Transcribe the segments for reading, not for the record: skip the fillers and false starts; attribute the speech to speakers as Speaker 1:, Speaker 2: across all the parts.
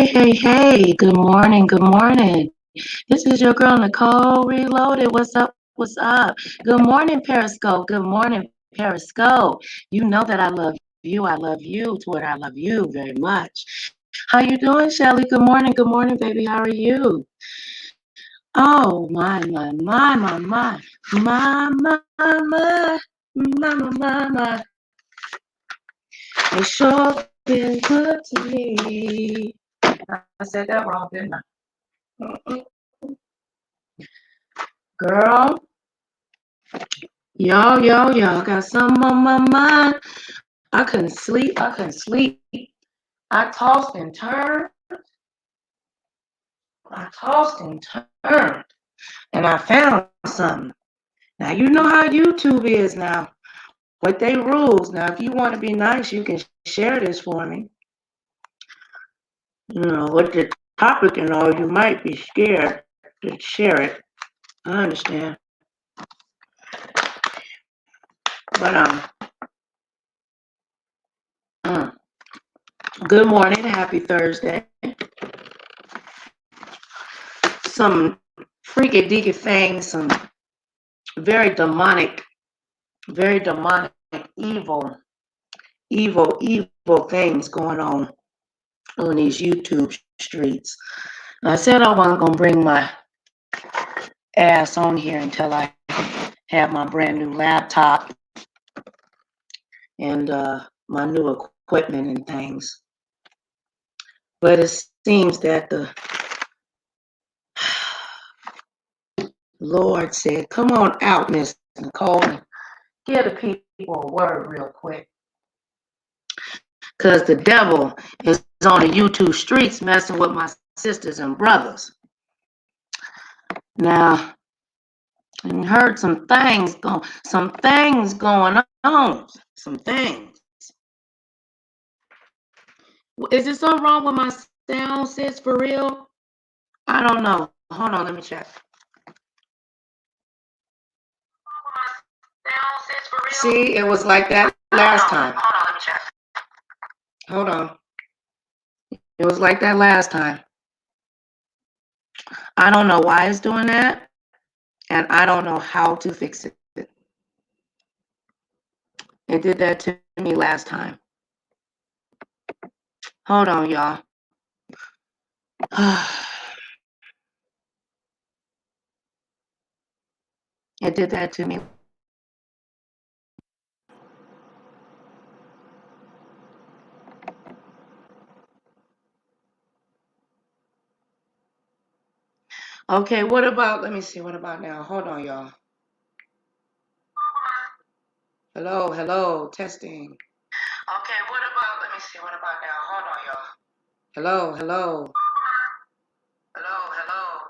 Speaker 1: Hey, good morning, good morning. This is your girl, Nicole Reloaded. What's up? What's up? Good morning, Periscope. Good morning, Periscope. You know that I love you. I love you, Twitter. I love you very much. How you doing, Shelly? Good morning, baby. How are you? Oh, my. It sure been good to me. I said that wrong, didn't I? Mm-mm. Girl, yo, got something on my mind. I couldn't sleep. I tossed and turned. I tossed and turned. And I found something. Now, you know how YouTube is now. What they rules. Now, if you want to be nice, you can share this for me. You know, what the topic and all, you might be scared to share it. I understand. But, mm, good morning. Happy Thursday. Some freaky deaky things, some very demonic, evil things going on these YouTube streets. I said I wasn't gonna bring my ass on here until I have my brand new laptop and my new equipment and things. But it seems that the Lord said, "Come on out, Miss Nicole, and give the people a word real quick." Because the devil is on the YouTube streets messing with my sisters and brothers. Now, I heard some things going on. Some things. Is there something wrong with my sound, sis, for real? I don't know. Hold on, let me check. See, it was like that last time. Hold on, let me check. Hold on. It was like that last time. I don't know why it's doing that, and I don't know how to fix it. It did that to me last time. Hold on, y'all. It did that to me. Okay, what about, let me see, what about now? Hold on, y'all. Hello, testing. Okay, what about, let me see, what about now? Hold on, y'all. Hello,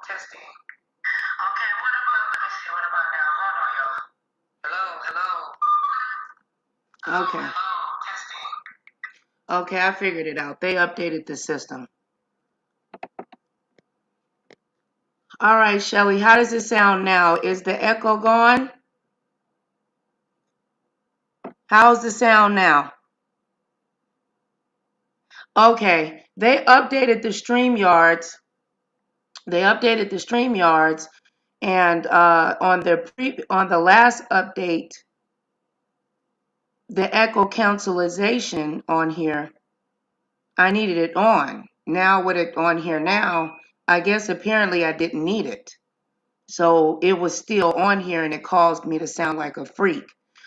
Speaker 1: testing. Okay, what about, let me see, what about now? Hold on, y'all. Okay. Testing. Okay, I figured it out. They updated the system. All right, Shelly, how does it sound now? Is the echo gone? How's the sound now? Okay, they updated the StreamYards. And on the last update, the echo cancelization on here, I needed it on. Now with it on here now, I guess apparently I didn't need it. So it was still on here and it caused me to sound like a freak.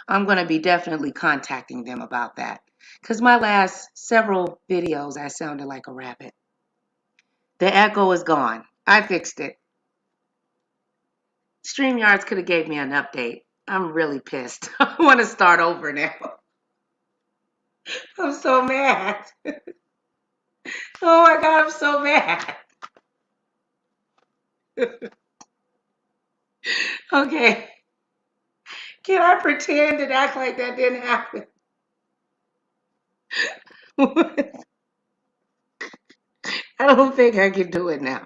Speaker 1: I'm going to be definitely contacting them about that. Because my last several videos, I sounded like a rabbit. The echo is gone. I fixed it. StreamYards could have gave me an update. I'm really pissed. I want to start over now. I'm so mad. Oh my God, I'm so mad. Okay. Can I pretend and act like that didn't happen? I don't think I can do it now.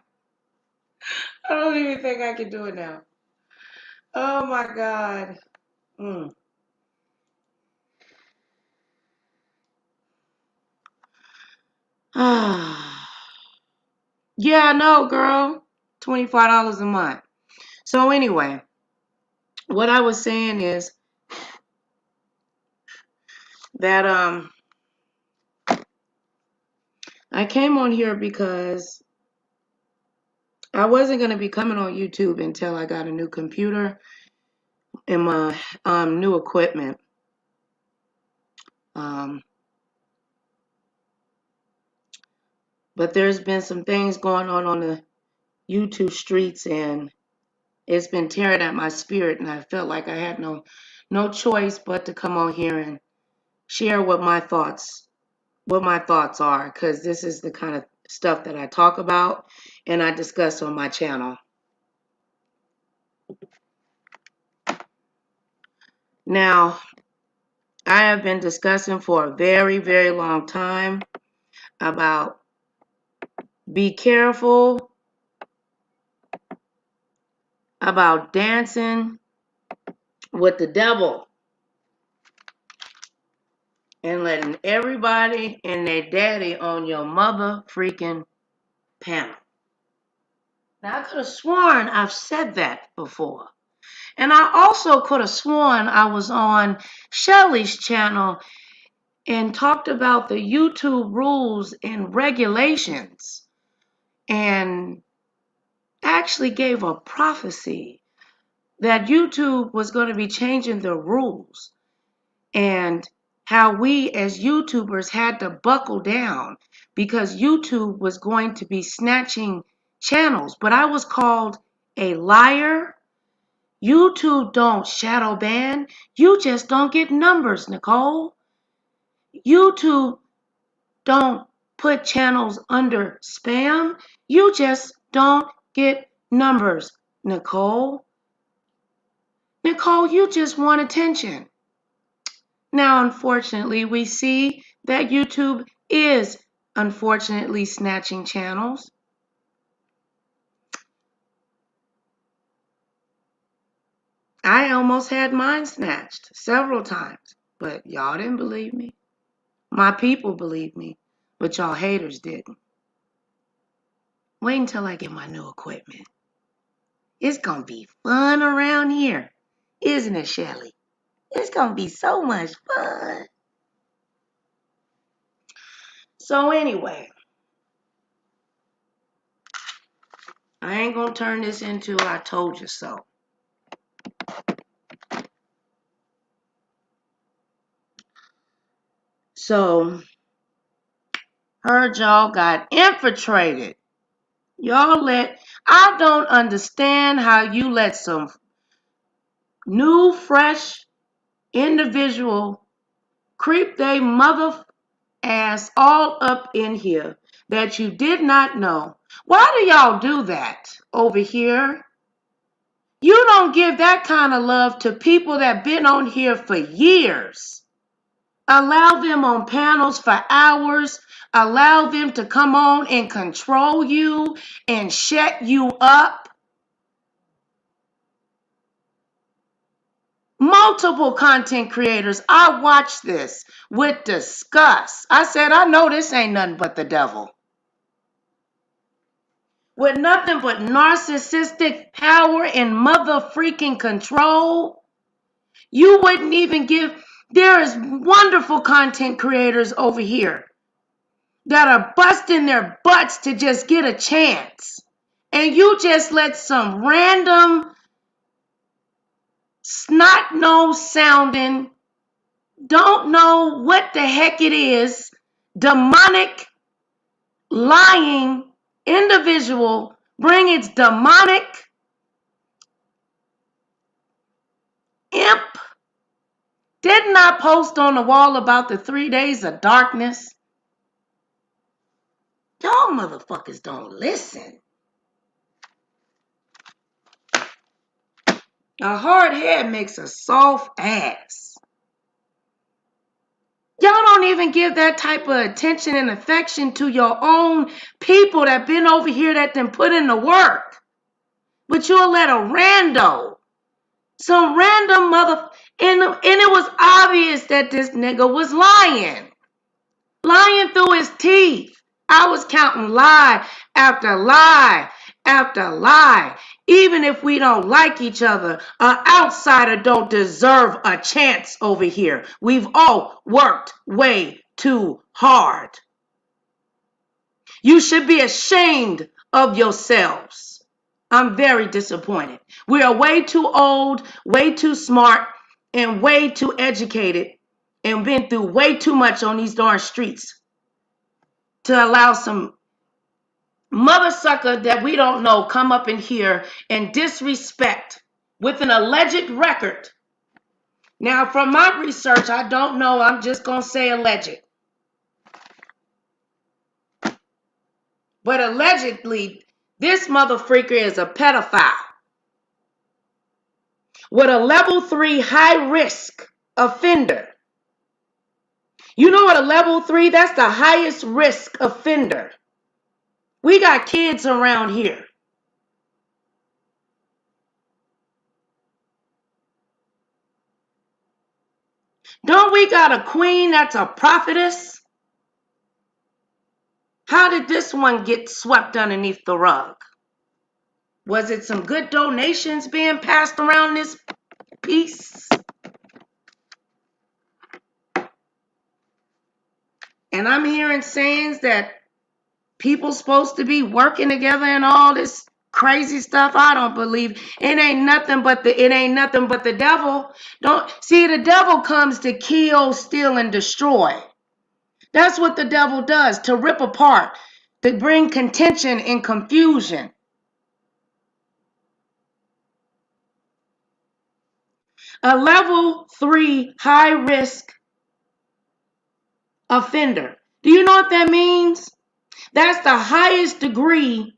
Speaker 1: I don't even think I can do it now. Oh my God. Mm. Yeah, I know, girl. $25 a month. So anyway, what I was saying is that I came on here because I wasn't going to be coming on YouTube until I got a new computer and my new equipment. But there's been some things going on the YouTube streets, and it's been tearing at my spirit, and I felt like I had no choice but to come on here and share what my thoughts are, because this is the kind of stuff that I talk about and I discuss on my channel. Now, I have been discussing for a very, very long time about be careful about dancing with the devil and letting everybody and their daddy on your mother freaking panel. Now, I could have sworn I've said that before. And I also could have sworn I was on Shelly's channel and talked about the YouTube rules and regulations and actually gave a prophecy that YouTube was going to be changing the rules and how we as YouTubers had to buckle down because YouTube was going to be snatching channels. But I was called a liar. YouTube don't shadow ban. You just don't get numbers, Nicole. YouTube don't put channels under spam. You just don't get numbers, Nicole. Nicole, you just want attention. Now, unfortunately, we see that YouTube is unfortunately snatching channels. I almost had mine snatched several times, but y'all didn't believe me. My people believed me, but y'all haters didn't. Wait until I get my new equipment. It's gonna be fun around here, isn't it, Shelly? It's gonna be so much fun. So anyway, I ain't gonna turn this into I told you so. So, heard y'all got infiltrated. I don't understand how you let some new, fresh individual creep they mother ass all up in here that you did not know. Why do y'all do that over here? You don't give that kind of love to people that been on here for years. Allow them on panels for hours. Allow them to come on and control you and shut you up. Multiple content creators, I watched this with disgust. I said, I know this ain't nothing but the devil. With nothing but narcissistic power and mother freaking control, you wouldn't even give. There is wonderful content creators over here that are busting their butts to just get a chance. And you just let some random snot-nosed sounding, don't know what the heck it is, demonic, lying individual bring its demonic imp. Didn't I post on the wall about the 3 days of darkness? Y'all motherfuckers don't listen. A hard head makes a soft ass. Y'all don't even give that type of attention and affection to your own people that been over here that done put in the work. But you'll let a rando, some random and it was obvious that this nigga was lying through his teeth. I was counting lie after lie after lie. Even if we don't like each other, an outsider don't deserve a chance over here. We've all worked way too hard. You should be ashamed of yourselves. I'm very disappointed. We are way too old, way too smart, and way too educated, and been through way too much on these darn streets to allow some mother sucker that we don't know come up in here and disrespect with an alleged record. Now, from my research, I don't know. I'm just going to say alleged. But allegedly, this mother freaker is a pedophile with a level 3 high risk offender. You know what a level 3, that's the highest risk offender. We got kids around here. Don't we got a queen that's a prophetess? How did this one get swept underneath the rug? Was it some good donations being passed around this piece? And I'm hearing sayings that people supposed to be working together and all this crazy stuff. I don't believe it. Ain't nothing but the devil. Don't see, the devil comes to kill, steal, and destroy. That's what the devil does, to rip apart, to bring contention and confusion. A level 3 high risk offender. Do you know what that means? That's the highest degree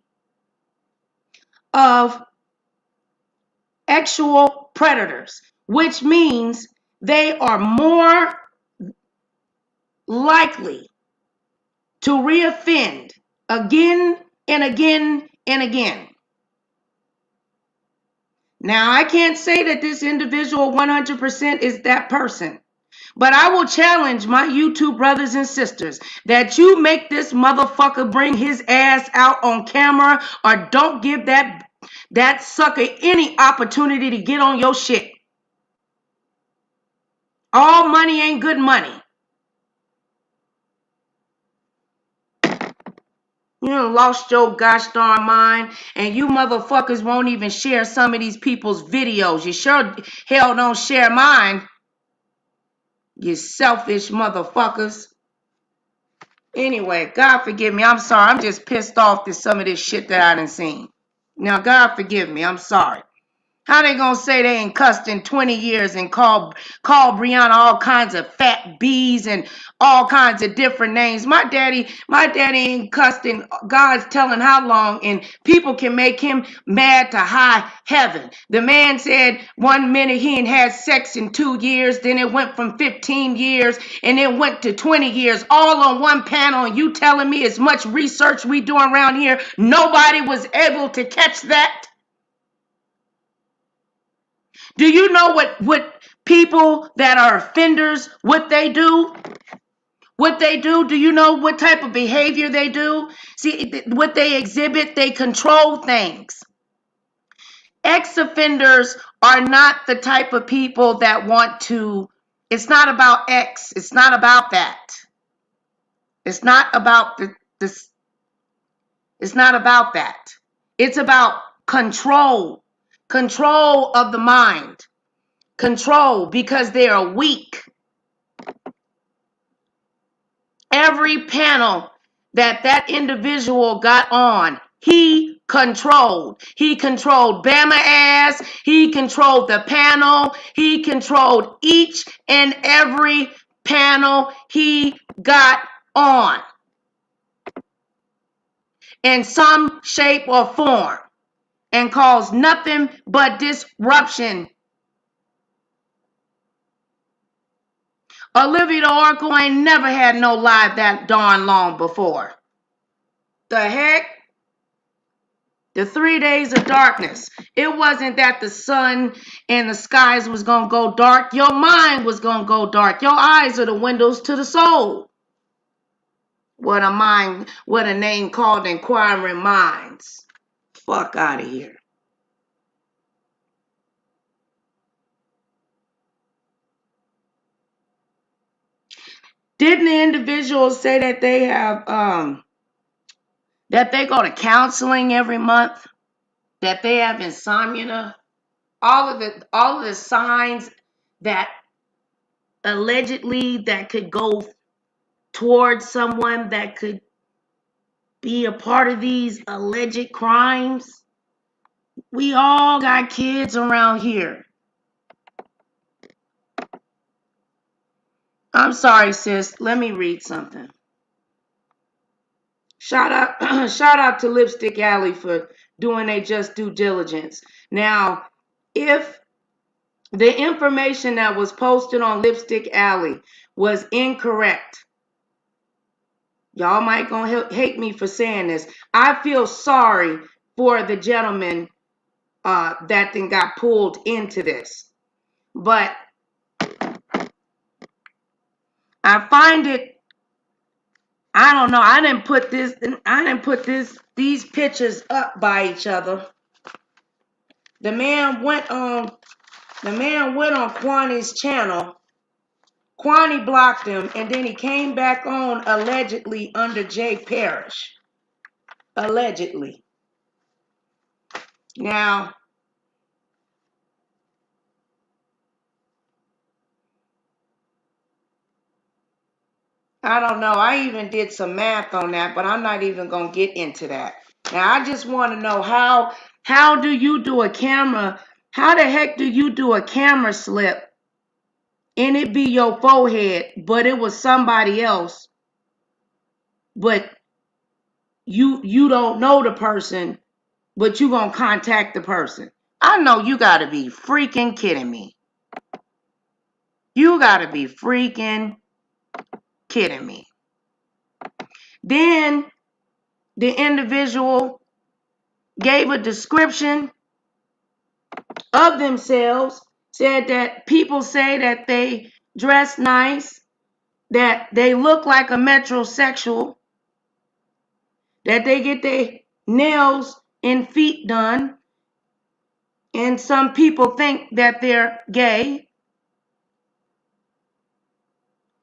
Speaker 1: of sexual predators, which means they are more likely to reoffend again and again and again. Now, I can't say that this individual 100% is that person, but I will challenge my YouTube brothers and sisters that you make this motherfucker bring his ass out on camera, or don't give that sucker any opportunity to get on your shit. All money ain't good money. You done lost your gosh darn mind, and you motherfuckers won't even share some of these people's videos. You sure hell don't share mine. You selfish motherfuckers. Anyway, God forgive me. I'm sorry. I'm just pissed off at some of this shit that I done seen. Now, God forgive me. I'm sorry. How they gonna say they ain't cussed in 20 years and call Brianna all kinds of fat bees and all kinds of different names? My daddy ain't cussed in God's telling how long, and people can make him mad to high heaven. The man said 1 minute he ain't had sex in 2 years, then it went from 15 years, and it went to 20 years, all on one panel, and you telling me as much research we doing around here, nobody was able to catch that? Do you know what people that are offenders, what they do? What they do? Do you know what type of behavior they do? See, what they exhibit, they control things. Ex-offenders are not the type of people that want to, it's not about ex, it's not about that. It's not about this, it's not about that. It's about control of the mind. Control, because they are weak. Every panel that individual got on, he controlled. He controlled Bama ass. He controlled the panel. He controlled each and every panel he got on in some shape or form, and caused nothing but disruption. Olivia the Oracle ain't never had no live that darn long before. The heck? The 3 days of darkness. It wasn't that the sun and the skies was going to go dark. Your mind was going to go dark. Your eyes are the windows to the soul. What a name called inquiring minds. Fuck out of here. Didn't the individuals say that they have that they go to counseling every month? That they have insomnia? All of the signs that allegedly that could go towards someone that could be a part of these alleged crimes. We all got kids around here. I'm sorry, sis. Let me read something. Shout out, shout out to Lipstick Alley for doing their just due diligence. Now, if the information that was posted on Lipstick Alley was incorrect, y'all might gonna hate me for saying this. I feel sorry for the gentleman that then got pulled into this, but I find it. I don't know. I didn't put these pictures up by each other. The man went on Kwani's channel. Kwani blocked him, and then he came back on allegedly under Jay Parrish. Allegedly. Now, I don't know. I even did some math on that, but I'm not even going to get into that. Now, I just want to know how do you do a camera? How the heck do you do a camera slip and it be your forehead, but it was somebody else, but you don't know the person, but you going to contact the person? I know you got to be freaking kidding me. You got to be freaking kidding me. Then the individual gave a description of themselves, said that people say that they dress nice, that they look like a metrosexual, that they get their nails and feet done, and some people think that they're gay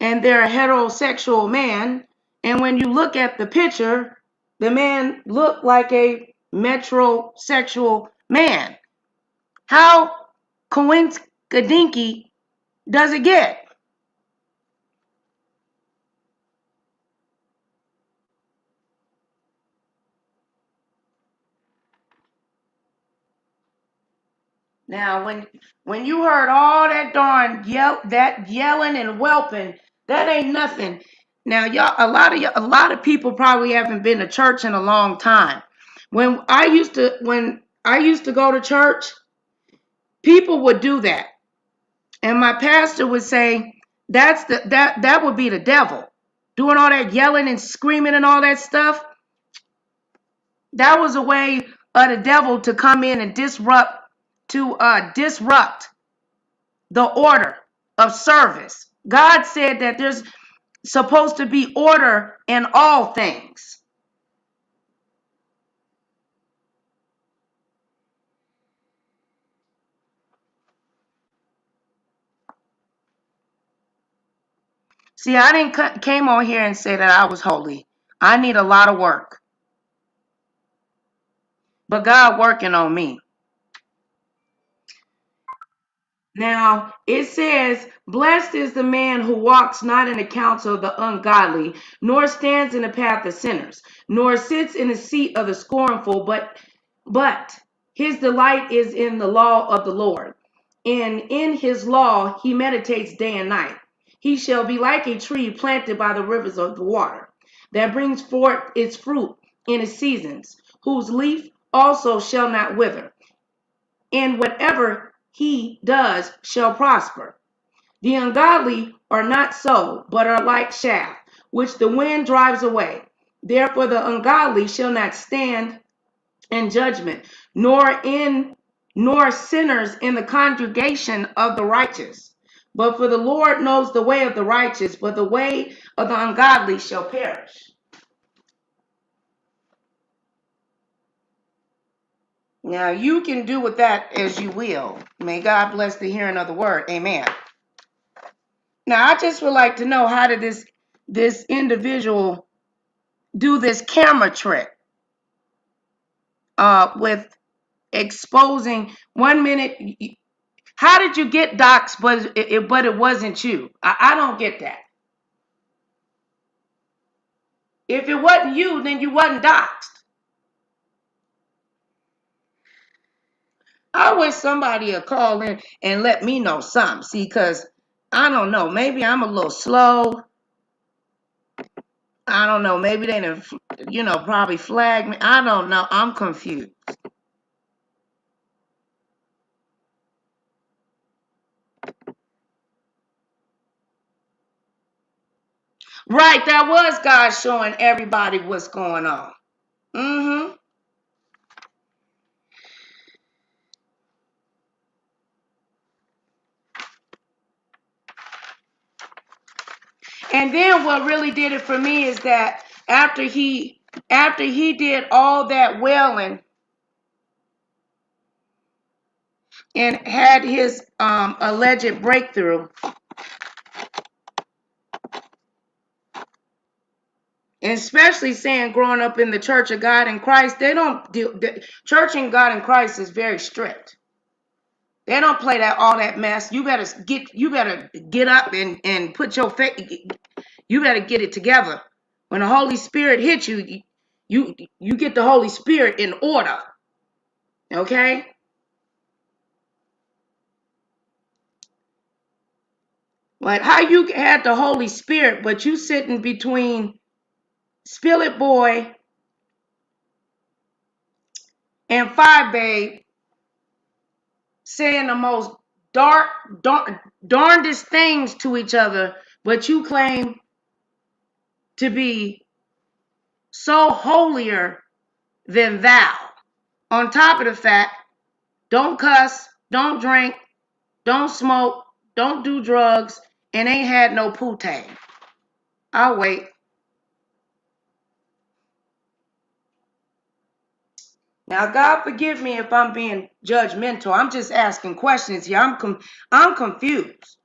Speaker 1: and they're a heterosexual man. And when you look at the picture, the man looked like a metrosexual man. How coinkadinky does it get? Now, when you heard all that darn yelling and whelping, that ain't nothing. Now, y'all, a lot of people probably haven't been to church in a long time. When I used to go to church, people would do that, and my pastor would say that would be the devil doing all that yelling and screaming and all that stuff. That was a way of the devil to come in and disrupt the order of service. God said that there's supposed to be order in all things. See, I didn't came on here and say that I was holy. I need a lot of work. But God working on me. Now, it says, blessed is the man who walks not in the counsel of the ungodly, nor stands in the path of sinners, nor sits in the seat of the scornful, but his delight is in the law of the Lord. And in his law he meditates day and night. He shall be like a tree planted by the rivers of the water, that brings forth its fruit in its seasons, whose leaf also shall not wither, and whatever he does shall prosper. The ungodly are not so, but are like chaff, which the wind drives away. Therefore the ungodly shall not stand in judgment, nor sinners in the congregation of the righteous. But for the Lord knows the way of the righteous, but the way of the ungodly shall perish. Now you can do with that as you will. May God bless the hearing of the word. Amen. Now I just would like to know, how did this individual do this camera trick with exposing 1 minute? How did you get doxxed, but it wasn't you? I don't get that. If it wasn't you, then you wasn't doxxed. I wish somebody would call in and let me know something. See, because I don't know. Maybe I'm a little slow. I don't know. Maybe they didn't, probably flag me. I don't know. I'm confused. Right, that was God showing everybody what's going on. Mm-hmm. And then what really did it for me is that after he did all that wailing and had his alleged breakthrough, and especially saying growing up in the Church of God in Christ, they don't do the Church in God in Christ is very strict. They don't play all that mess. You better get up and put your face. You better get it together. When the Holy Spirit hits you, you get the Holy Spirit in order. Okay? Like how you had the Holy Spirit, but you sitting between Spill It Boy and Five Babe saying the most darndest things to each other, but you claim to be so holier than thou. On top of the fact, don't cuss, don't drink, don't smoke, don't do drugs, and ain't had no ponytail. I'll wait. Now, God forgive me if I'm being judgmental. I'm just asking questions here. I'm confused.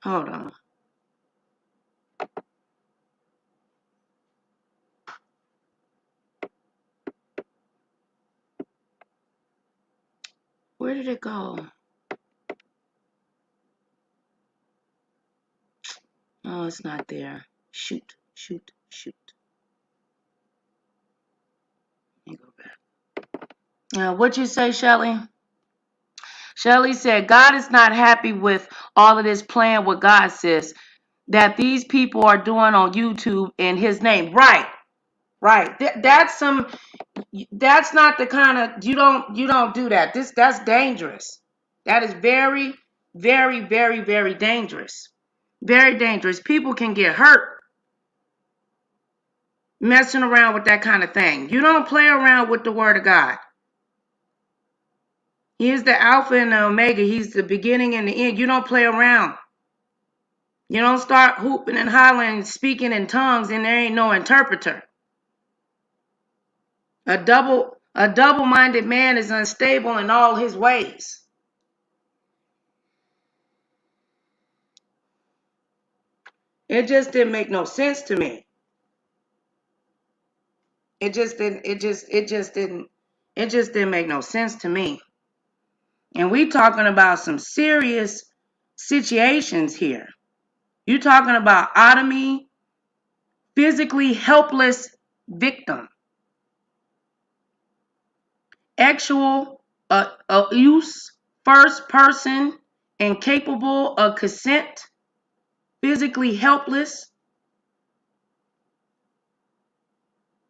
Speaker 1: Hold on. Where did it go? Oh, it's not there. Shoot. Let me go back. Now, what'd you say, Shelly? Shelly said, God is not happy with all of this playing with God, sis, that these people are doing on YouTube in his name. Right. That's not the kind of, you don't do that. That's dangerous. That is very, very, very, very dangerous. Very dangerous. People can get hurt messing around with that kind of thing. You don't play around with the word of God. He is the Alpha and the Omega. He's the beginning and the end. You don't play around. You don't start hooping and hollering, speaking in tongues, and there ain't no interpreter. A double-minded man is unstable in all his ways. It just didn't make no sense to me. It just didn't make no sense to me. And we talking about some serious situations here. You talking about otomy, physically helpless victim, actual use, first person, incapable of consent, physically helpless,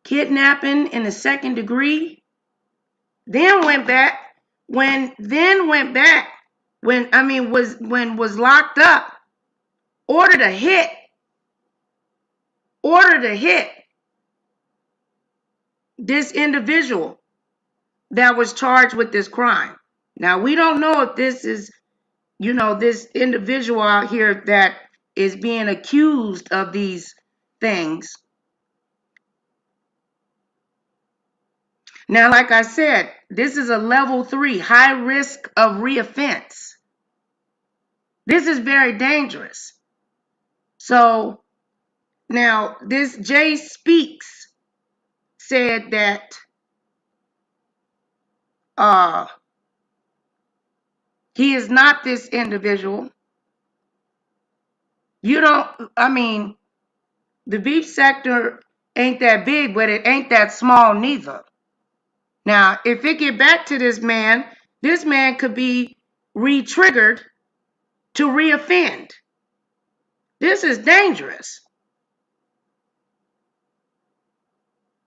Speaker 1: kidnapping in the second degree, then went back when was locked up, ordered a hit this individual that was charged with this crime. Now, we don't know if this is, this individual out here that is being accused of these things. Now, like I said, this is a level 3, high risk of reoffense. This is very dangerous. So now this Jay Speaks said that he is not this individual. The beef sector ain't that big, but it ain't that small neither. Now, if it get back to this man could be re-triggered to reoffend. This is dangerous.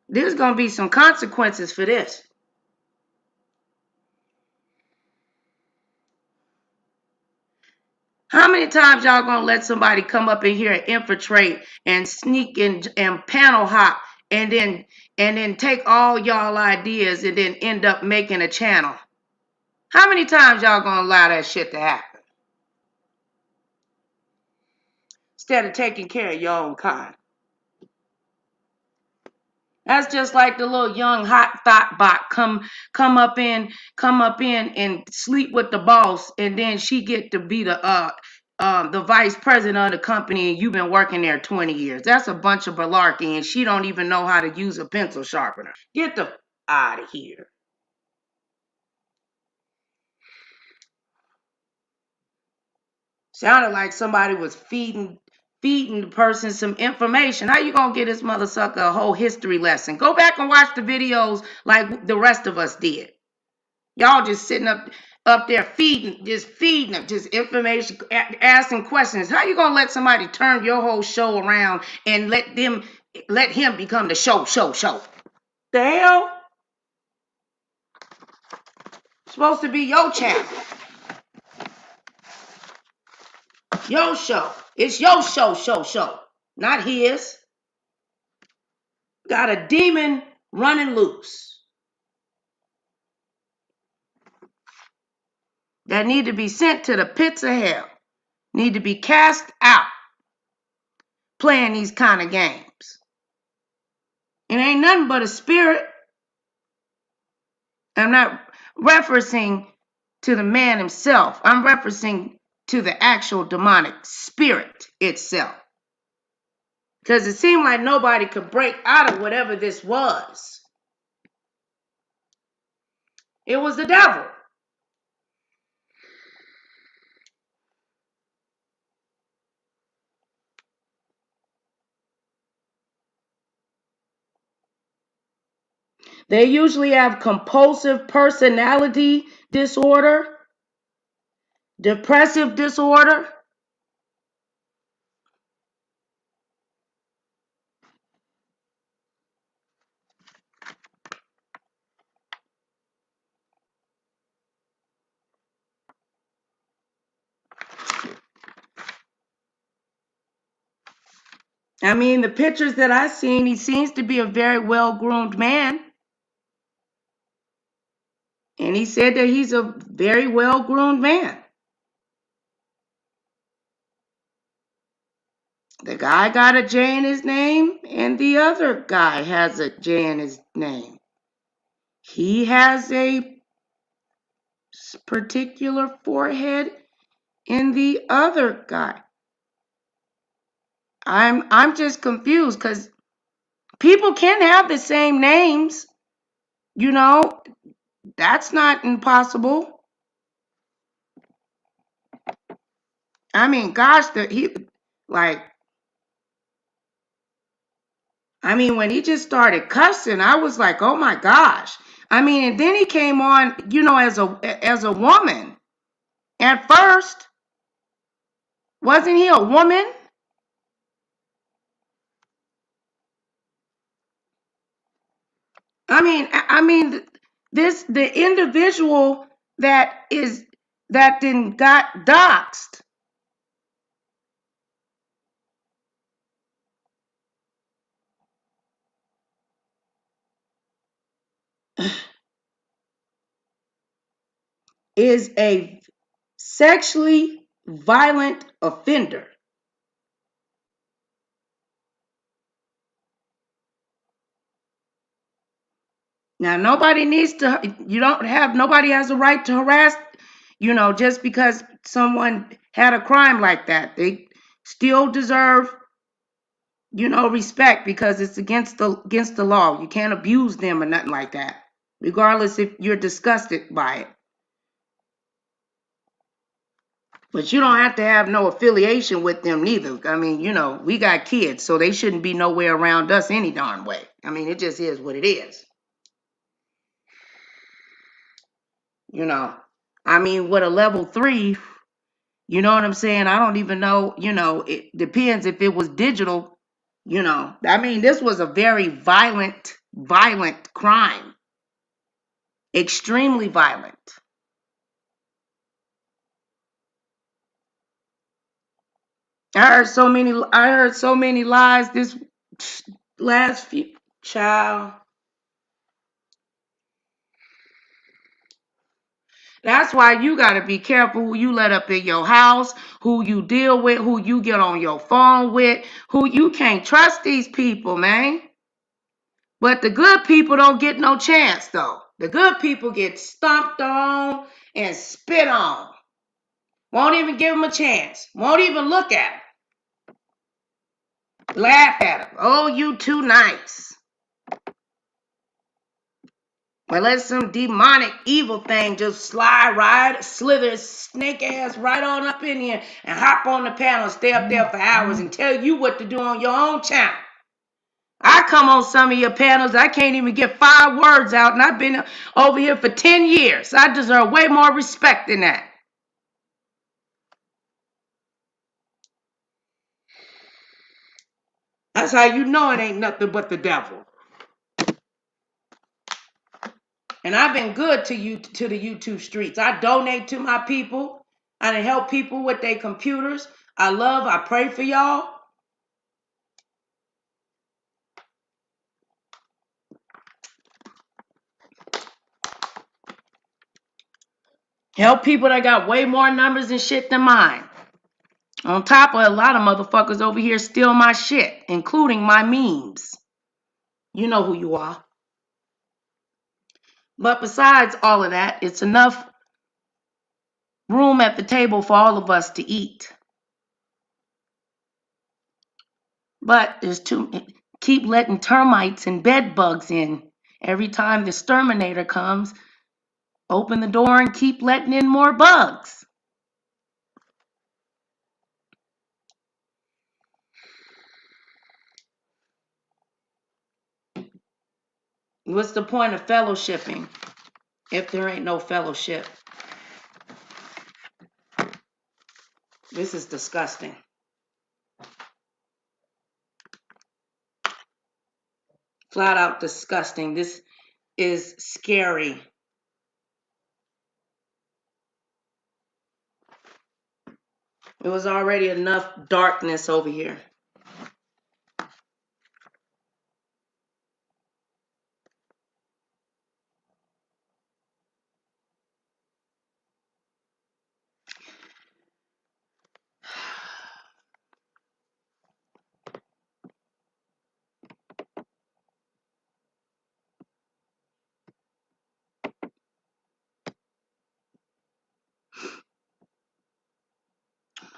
Speaker 1: There's going to be some consequences for this. How many times y'all gonna let somebody come up in here and infiltrate and sneak in and panel hop and then take all y'all ideas and then end up making a channel? How many times y'all gonna allow that shit to happen? Instead of taking care of your own kind. That's just like the little young hot thought bot come up in and sleep with the boss, and then she get to be the vice president of the company, and you've been working there 20 years. That's a bunch of malarkey, and she don't even know how to use a pencil sharpener. Get the out of here. Sounded like somebody was feeding the person some information. How you gonna get this mother sucker a whole history lesson? Go back and watch the videos like the rest of us did. Y'all just sitting up there feeding them just information, asking questions. How you gonna let somebody turn your whole show around and let him become the show? The hell? It's supposed to be your channel. Your show. It's your show. Not his. Got a demon running loose that need to be sent to the pits of hell. Need to be cast out playing these kind of games. It ain't nothing but a spirit. I'm not referencing to the man himself. I'm referencing to the actual demonic spirit itself. Because it seemed like nobody could break out of whatever this was. It was the devil. They usually have compulsive personality disorder, depressive disorder. I mean, the pictures that I've seen, he seems to be a very well-groomed man. And he said that he's a very well-groomed man. The guy got a J in his name, and the other guy has a J in his name. He has a particular forehead in the other guy. I'm just confused because people can have the same names. That's not impossible. I mean, gosh, when he just started cussing, I was like, oh my gosh. And then he came on, as a woman. At first, wasn't he a woman? The individual that then got doxxed. is a sexually violent offender. Now, nobody has a right to harass, just because someone had a crime like that. They still deserve, respect, because it's against the law. You can't abuse them or nothing like that, regardless if you're disgusted by it. But you don't have to have no affiliation with them neither. I mean, we got kids, so they shouldn't be nowhere around us any darn way. I mean, it just is what it is. I mean, with a level 3, you know what I'm saying? I don't even know, it depends if it was digital, I mean, this was a very violent crime. Extremely violent. I heard so many lies this last few child. That's why you got to be careful who you let up in your house, who you deal with, who you get on your phone with, who you can't trust these people, man. But the good people don't get no chance, though. The good people get stomped on and spit on. Won't even give them a chance. Won't even look at them. Laugh at them. Oh, you too nice. But let some demonic evil thing just slither snake ass right on up in here and hop on the panel and stay up there for hours and tell you what to do on your own channel. I come on some of your panels, I can't even get 5 words out, and I've been over here for 10 years. I deserve way more respect than that. That's how you know it ain't nothing but the devil. And I've been good to the YouTube streets. I donate to my people. I help people with their computers. I pray for y'all. Help people that got way more numbers and shit than mine. On top of a lot of motherfuckers over here steal my shit, including my memes. You know who you are. But besides all of that, it's enough room at the table for all of us to eat. But keep letting termites and bed bugs in. Every time the exterminator comes, open the door and keep letting in more bugs. What's the point of fellowshipping if there ain't no fellowship? This is disgusting. Flat out disgusting. This is scary. It was already enough darkness over here.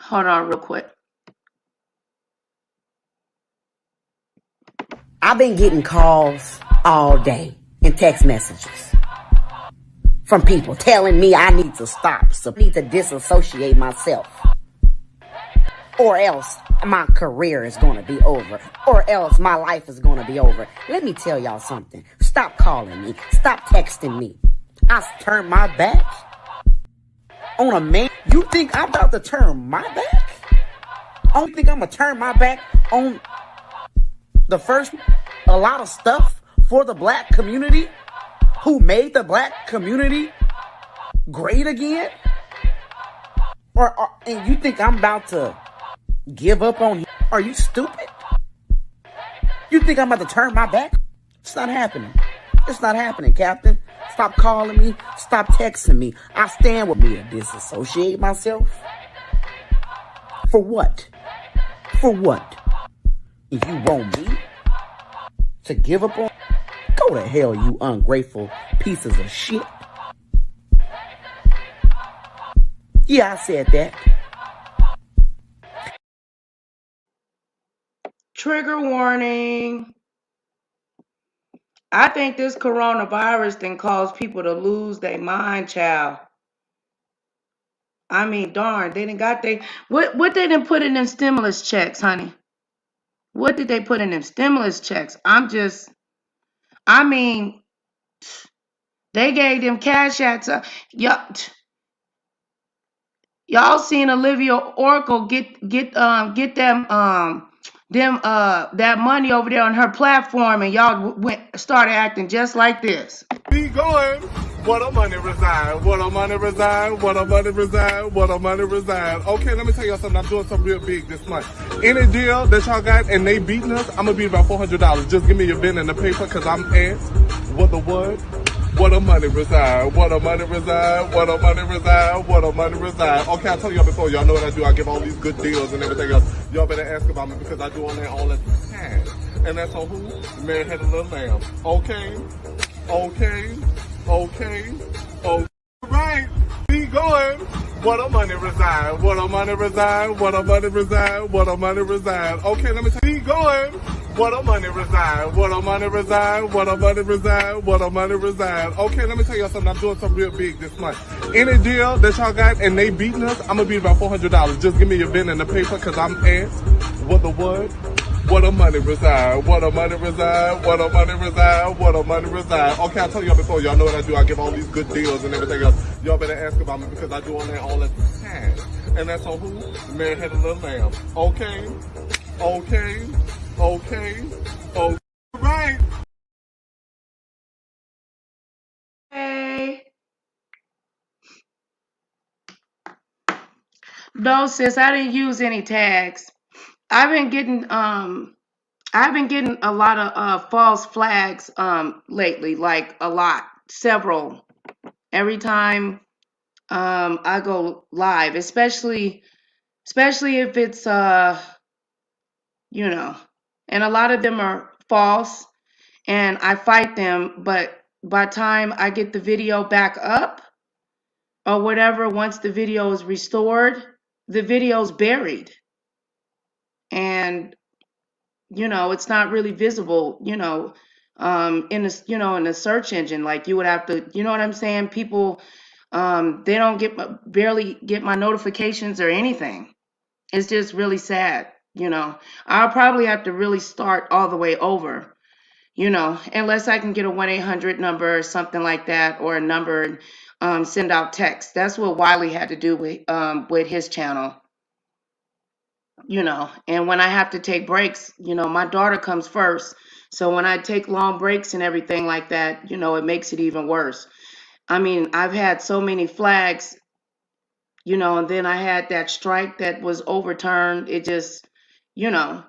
Speaker 1: Hold on real quick.
Speaker 2: I've been getting calls all day and text messages from people telling me I need to stop, so I need to disassociate myself, or else my career is going to be over, or else my life is going to be over. Let me tell y'all something. Stop calling me. Stop texting me. I turned my back on a man. You think I'm about to turn my back? I don't think I'm going to turn my back on a lot of stuff for the black community, who made the black community great again? And you think I'm about to give up on you? Are you stupid? You think I'm about to turn my back? It's not happening. It's not happening, Captain. Stop calling me. Stop texting me. I stand with me to disassociate myself. For what? For what? If you want me to give up on, go to hell, you ungrateful pieces of shit. Yeah, I said that.
Speaker 1: Trigger warning. I think this coronavirus thing caused people to lose their mind, child. I mean, darn, they didn't got what they didn't put in them stimulus checks, honey? What did they put in them stimulus checks? I mean, they gave them cash outs. Y'all seen Olivia Oracle get them that money over there on her platform, and y'all started acting just like this.
Speaker 3: Be going. What a money reside, what a money reside, what a money reside, what a money reside. Okay, let me tell y'all something. I'm doing something real big this month. Any deal that y'all got and they beating us, I'm gonna be about $400. Just give me your pen and the paper, cause I'm at what the what? What a money reside, what a money reside, what a money reside, what a money reside. Okay, I told y'all before, y'all know what I do. I give all these good deals and everything else. Y'all better ask about me because I do all that all the time. And that's on who? Man had a little lamb. Okay, okay. Okay, right, be going. What a money reside, what a money reside, what a money reside, what a money reside. Okay, let me tell you, be going. What a money reside, what a money reside, what a money reside, what a money reside. Okay, let me tell y'all something. I'm doing something real big this month. Any deal that y'all got and they beating us, I'm gonna be about $400. Just give me your pen and the paper, cause I'm at what the what? What a money reside, what a money reside, what a money reside, what a money reside. Okay, I told y'all before, y'all know what I do. I give all these good deals and everything else. Y'all better ask about me because I do all that all the time. And that's on who? Man had a little lamb. Okay, okay, okay, okay. Right.
Speaker 1: Hey. No, sis, I didn't use any tags. I've been getting a lot of false flags lately, like a lot, several. Every time I go live, especially if it's and a lot of them are false and I fight them, but by the time I get the video back up or whatever, once the video is restored, the video's buried. And it's not really visible, in the search engine. Like you would have to, you know what I'm saying? People, they don't barely get my notifications or anything. It's just really sad, I'll probably have to really start all the way over, unless I can get a 1-800 number or something like that, or a number and send out text. That's what Wiley had to do with his channel. And when I have to take breaks, my daughter comes first. So when I take long breaks and everything like that, it makes it even worse. I mean, I've had so many flags, and then I had that strike that was overturned. It just, and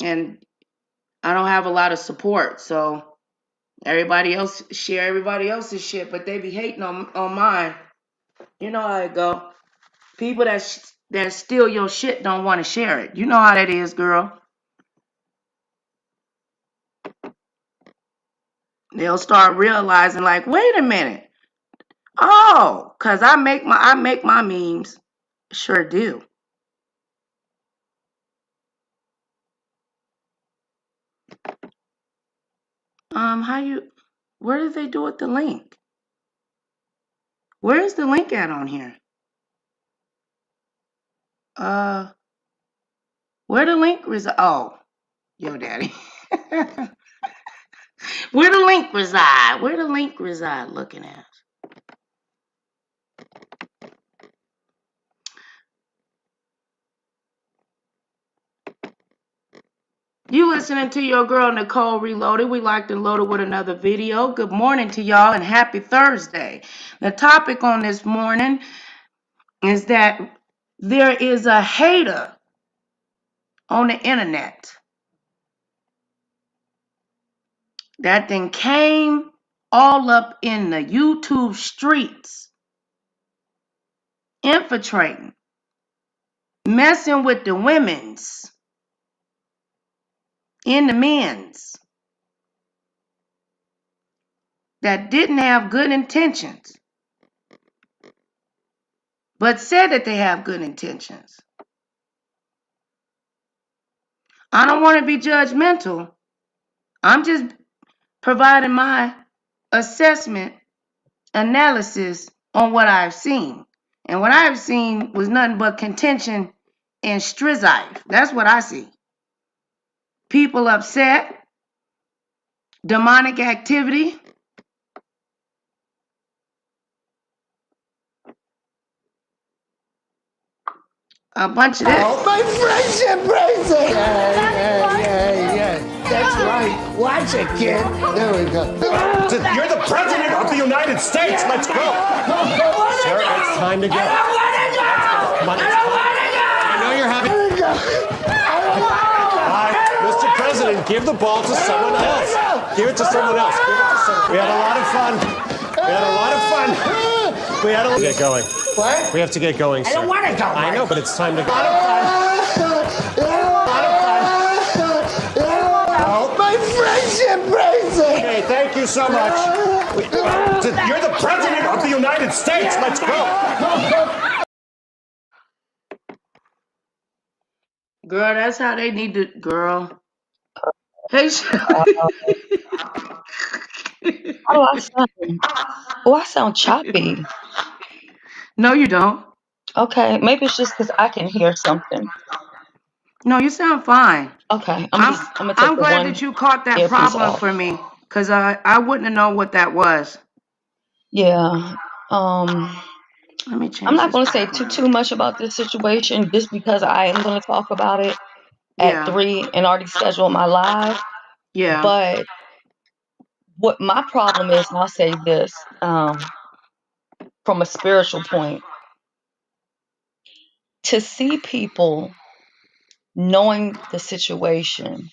Speaker 1: I don't have a lot of support. So everybody else share everybody else's shit, but they be hating on mine. You know how it go. People that steal your shit don't want to share it. You know how that is, girl. They'll start realizing, like, wait a minute. Oh, cause I make my memes. Sure do. Where did they do it? The link? Where is the link at on here? Where the link reside? Oh, yo, daddy. Where the link reside? Where the link reside? Looking at. You listening to your girl Nicole Reloaded. We like to load it with another video. Good morning to y'all and happy Thursday. The topic on this morning is that there is a hater on the internet that then came all up in the YouTube streets, infiltrating, messing with the women's and the men's that didn't have good intentions, but said that they have good intentions. I don't want to be judgmental. I'm just providing my assessment, analysis on what I've seen. And what I've seen was nothing but contention and strife. That's what I see. People upset, demonic activity. A bunch of this.
Speaker 4: Oh, my friendship bracelet! Yeah. That's right. Watch it, kid. There we go.
Speaker 5: You're the president of the United States. Let's go. Sir, it's time to go. I don't want to go. Come on, I don't want to go. I know you're having. Mr. President, give the ball to someone else. Give it to someone else. We had a lot of fun. Get going.
Speaker 4: What?
Speaker 5: We have to get going, sir.
Speaker 4: I don't want to go.
Speaker 5: I know, but it's time to go.
Speaker 4: My friendship bracelet!
Speaker 5: Okay, thank you so much. You're the president of the United States. Let's go.
Speaker 1: Girl, that's how they need to. Girl. Hey,
Speaker 6: I sound choppy.
Speaker 1: No, you don't.
Speaker 6: Okay, maybe it's just because I can hear something.
Speaker 1: No, you sound fine.
Speaker 6: Okay, I'm gonna take
Speaker 1: I'm glad that you caught that problem for me, because I wouldn't have known what that was.
Speaker 6: Yeah.
Speaker 1: Let me change.
Speaker 6: I'm not gonna say too much about this situation just because I am gonna talk about it at 3 and already scheduled my live.
Speaker 1: Yeah.
Speaker 6: But what my problem is, and I'll say this, from a spiritual point, to see people knowing the situation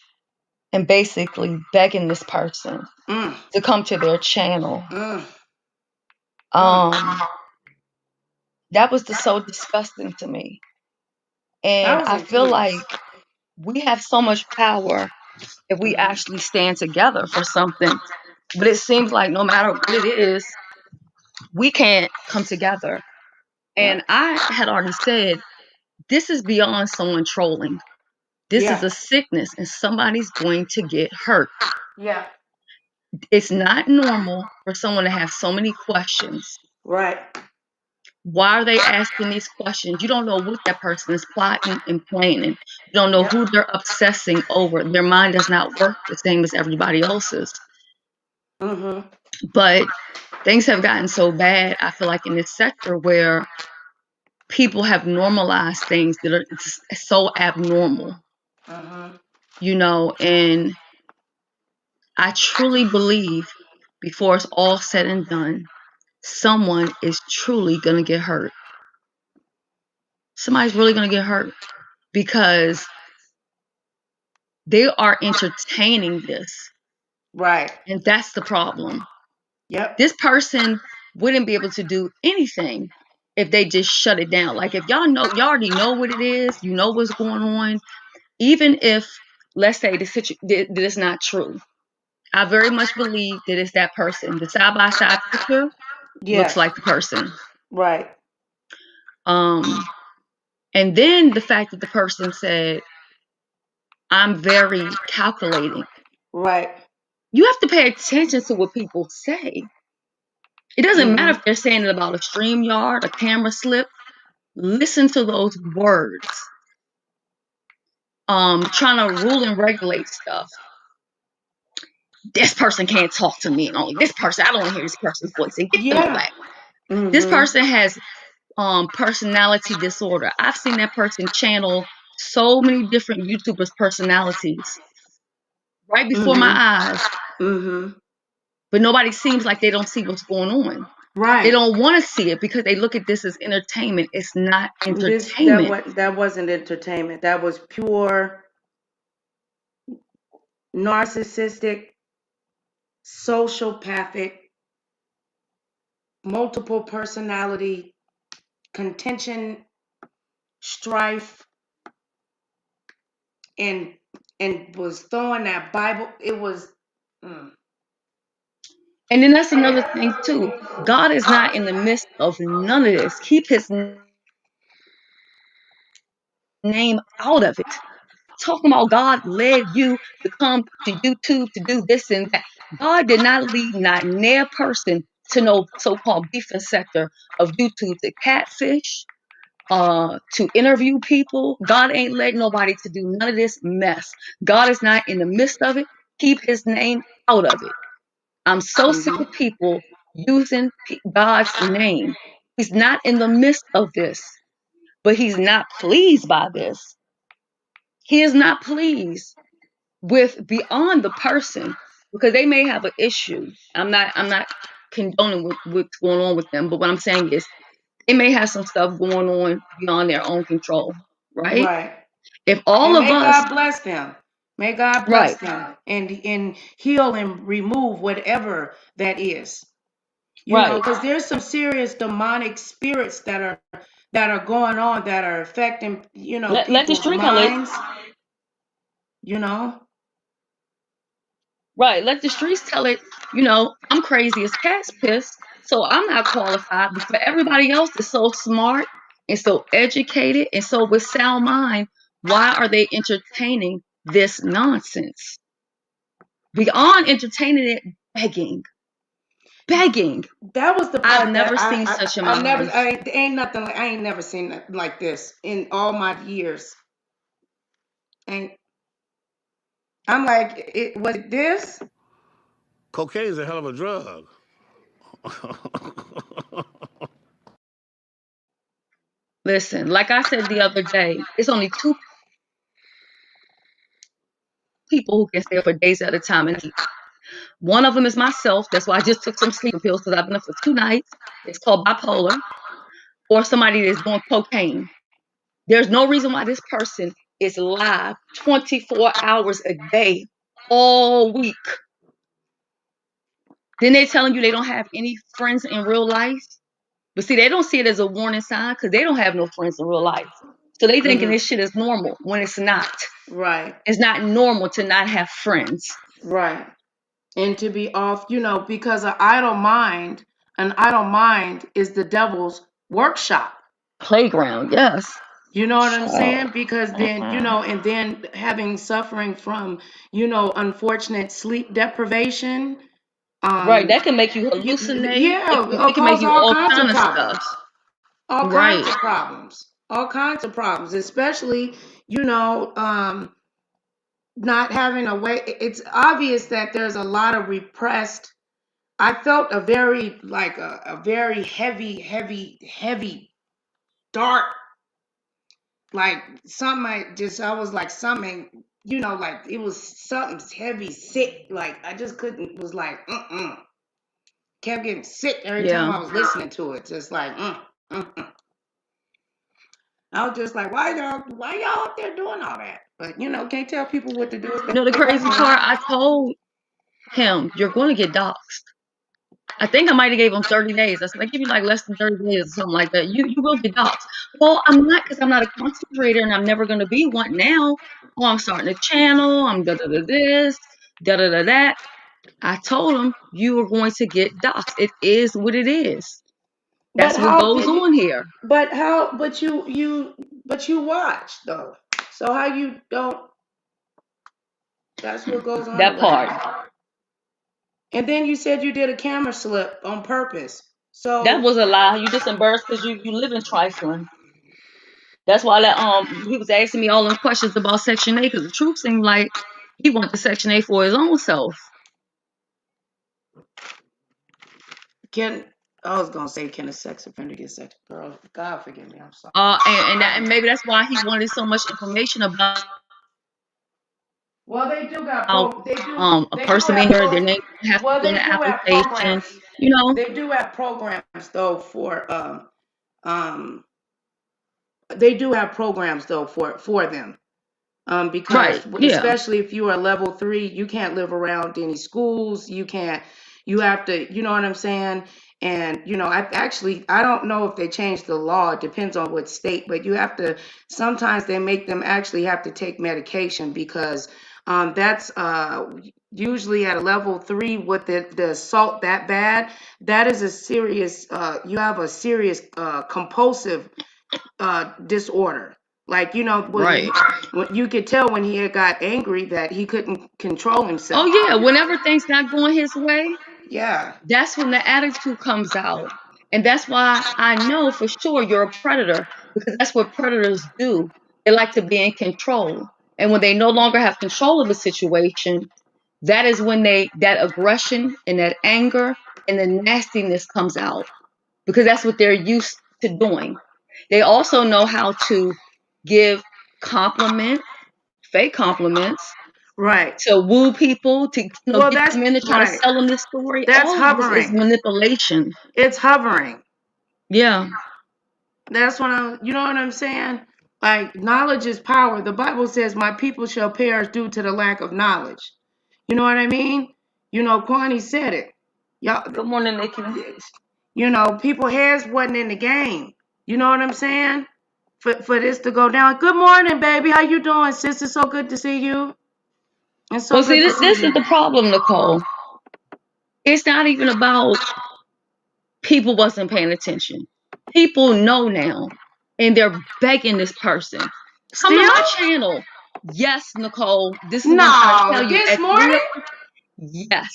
Speaker 6: and basically begging this person to come to their channel. That was so disgusting to me. And I feel like we have so much power if we actually stand together for something. But it seems like no matter what it is, we can't come together. And I had already said, this is beyond someone trolling. This is a sickness and somebody's going to get hurt.
Speaker 1: Yeah.
Speaker 6: It's not normal for someone to have so many questions.
Speaker 1: Right.
Speaker 6: Why are they asking these questions? You don't know what that person is plotting and planning. You don't know who they're obsessing over. Their mind does not work the same as everybody else's. But things have gotten so bad, I feel like, in this sector where people have normalized things that are so abnormal. And I truly believe before it's all said and done, someone is truly going to get hurt. Somebody's really going to get hurt because they are entertaining this.
Speaker 1: Right.
Speaker 6: And that's the problem.
Speaker 1: Yep.
Speaker 6: This person wouldn't be able to do anything if they just shut it down. Like, if y'all already know what it is, you know what's going on. Even if, let's say, that it's not true, I very much believe that it's that person. The side-by-side picture looks like the person.
Speaker 1: Right.
Speaker 6: And then the fact that the person said, I'm very calculating.
Speaker 1: Right.
Speaker 6: You have to pay attention to what people say. It doesn't matter if they're saying it about a StreamYard, a camera slip. Listen to those words. Trying to rule and regulate stuff. This person can't talk to me, and only this person, I don't want to hear this person's voice, and get them away. This person has personality disorder. I've seen that person channel so many different YouTubers' personalities right before my eyes. But nobody seems like they don't see what's going on.
Speaker 1: Right.
Speaker 6: They don't want to see it because they look at this as entertainment. It's not entertainment.
Speaker 1: That wasn't entertainment. That was pure narcissistic, sociopathic multiple personality, contention, strife, and was throwing that Bible. It was.
Speaker 6: And then that's another thing too. God is not in the midst of none of this. Keep his name out of it. Talking about God led you to come to YouTube to do this and that. God did not lead not near person to no so-called beefing sector of YouTube to catfish, to interview people. God ain't letting nobody to do none of this mess. God is not in the midst of it. Keep his name out of it. I'm so sick of people using God's name. He's not in the midst of this, but he's not pleased by this. He is not pleased with beyond the person, because they may have an issue. I'm not condoning what's going on with them, but what I'm saying is they may have some stuff going on beyond their own control, right?
Speaker 1: Right.
Speaker 6: If all
Speaker 1: And
Speaker 6: of
Speaker 1: may
Speaker 6: us,
Speaker 1: God bless them. May God bless
Speaker 6: right,
Speaker 1: them and heal and remove whatever that is. You know,
Speaker 6: right,
Speaker 1: because there's some serious demonic spirits that are going on that are affecting,
Speaker 6: let the
Speaker 1: people's
Speaker 6: street tell it,
Speaker 1: minds, you know.
Speaker 6: right, let the streets tell it. I'm crazy as cat's piss, so I'm not qualified. But for everybody else that's so smart and so educated and so with sound mind, why are they entertaining this nonsense? Beyond entertaining it, begging.
Speaker 1: That was the
Speaker 6: I've
Speaker 1: part that
Speaker 6: never seen such in my
Speaker 1: I never
Speaker 6: life.
Speaker 1: I ain't never seen nothing like this in all my years. And I'm like, was it this?
Speaker 4: Cocaine is a hell of a drug.
Speaker 6: Listen, like I said the other day, it's only two people who can stay up for days at a time and eat. One of them is myself. That's why I just took some sleeping pills, because I've been up for 2 nights. It's called bipolar. Or somebody that's doing cocaine. There's no reason why this person is live 24 hours a day, all week. Then they're telling you they don't have any friends in real life. But see, they don't see it as a warning sign because they don't have no friends in real life. So they thinking this shit is normal when it's not.
Speaker 1: Right.
Speaker 6: It's not normal to not have friends.
Speaker 1: Right. And to be off, because an idle mind is the devil's workshop.
Speaker 6: Playground, yes.
Speaker 1: You know what I'm
Speaker 6: Oh,
Speaker 1: saying? Because then, and then having suffering from, unfortunate sleep deprivation.
Speaker 6: right. That can make you hallucinate.
Speaker 1: Yeah,
Speaker 6: It
Speaker 1: it'll
Speaker 6: can make
Speaker 1: cause
Speaker 6: you
Speaker 1: all
Speaker 6: all
Speaker 1: kinds of
Speaker 6: kind of stuff.
Speaker 1: problems. All kinds
Speaker 6: Right.
Speaker 1: of problems. All kinds of problems, especially, not having a way. It's obvious that there's a lot of repressed. I felt a very a very heavy, dark, like I was like something, like it was something heavy, sick. Like I just couldn't. Was like kept getting sick every time
Speaker 6: Yeah.
Speaker 1: I was listening to it. Just like I was just like, why y'all up there doing all that? But can't tell people what to do.
Speaker 6: The crazy part, I told him, you're going to get doxxed. I think I might have gave him 30 days. I said, I give you like less than 30 days or something like that. You will get doxxed. Well, I'm not, because I'm not a content creator and I'm never going to be one now. Oh, I'm starting a channel. I'm da-da-da this, da-da-da that. I told him, you are going to get doxxed. It is what it is.
Speaker 1: But
Speaker 6: That's what
Speaker 1: how
Speaker 6: goes
Speaker 1: can
Speaker 6: on here.
Speaker 1: but you watch though. So how you don't, that's what goes on
Speaker 6: That
Speaker 1: or whatever.
Speaker 6: part.
Speaker 1: And then you said you did a camera slip on purpose.
Speaker 6: That
Speaker 1: So
Speaker 6: was a lie. You just embarrassed because you live in trifling. That's why he was asking me all them questions about Section 8, because the truth seemed like he wanted the Section 8 for his own self.
Speaker 1: I was gonna say, can a sex offender get sex? Girl, God forgive me, I'm sorry.
Speaker 6: And maybe that's why he wanted so much information about
Speaker 1: Well, they do got
Speaker 6: a
Speaker 1: they do
Speaker 6: person being
Speaker 1: have
Speaker 6: here, their name has to
Speaker 1: well
Speaker 6: be on
Speaker 1: they
Speaker 6: the
Speaker 1: do have
Speaker 6: application.
Speaker 1: programs.
Speaker 6: You know,
Speaker 1: They do have programs though for um they do have programs though for them. Because
Speaker 6: right? Yeah,
Speaker 1: especially if you are level 3, you can't live around any schools. You can't, You have to, you know what I'm saying? And, I don't know if they changed the law. It depends on what state, but you have to, sometimes they make them actually have to take medication because that's usually at a level 3 with the assault that bad. That is a serious, you have a serious compulsive disorder. Like,
Speaker 6: Right.
Speaker 1: when you could tell when he had got angry that he couldn't control himself.
Speaker 6: Oh yeah, whenever things not going his way,
Speaker 1: Yeah.
Speaker 6: that's when the attitude comes out. And that's why I know for sure you're a predator, because that's what predators do. They like to be in control. And when they no longer have control of the situation, that is when that aggression and that anger and the nastiness comes out, because that's what they're used to doing. They also know how to give compliments, fake compliments,
Speaker 1: Right.
Speaker 6: to woo people, to
Speaker 1: Well,
Speaker 6: get
Speaker 1: that's
Speaker 6: them in to try to
Speaker 1: right.
Speaker 6: sell them this story.
Speaker 1: That's
Speaker 6: All of this is
Speaker 1: hovering.
Speaker 6: manipulation.
Speaker 1: It's hovering.
Speaker 6: Yeah.
Speaker 1: That's you know what I'm saying? Like, knowledge is power. The Bible says, my people shall perish due to the lack of knowledge. You know what I mean? Kwani said it. Y'all,
Speaker 6: Good morning, Nikki.
Speaker 1: people heads wasn't in the game. You know what I'm saying? For this to go down. Good morning, baby. How you doing, sis? It's so good to see you. It's so
Speaker 6: Well, see,
Speaker 1: good to see
Speaker 6: this
Speaker 1: you.
Speaker 6: is the problem, Nicole. It's not even about people wasn't paying attention. People know now, and they're begging this person, come to
Speaker 1: Still?
Speaker 6: my channel. Yes, Nicole. This is what I'm trying to tell
Speaker 1: No.
Speaker 6: you.
Speaker 1: This
Speaker 6: At
Speaker 1: morning?
Speaker 6: yes.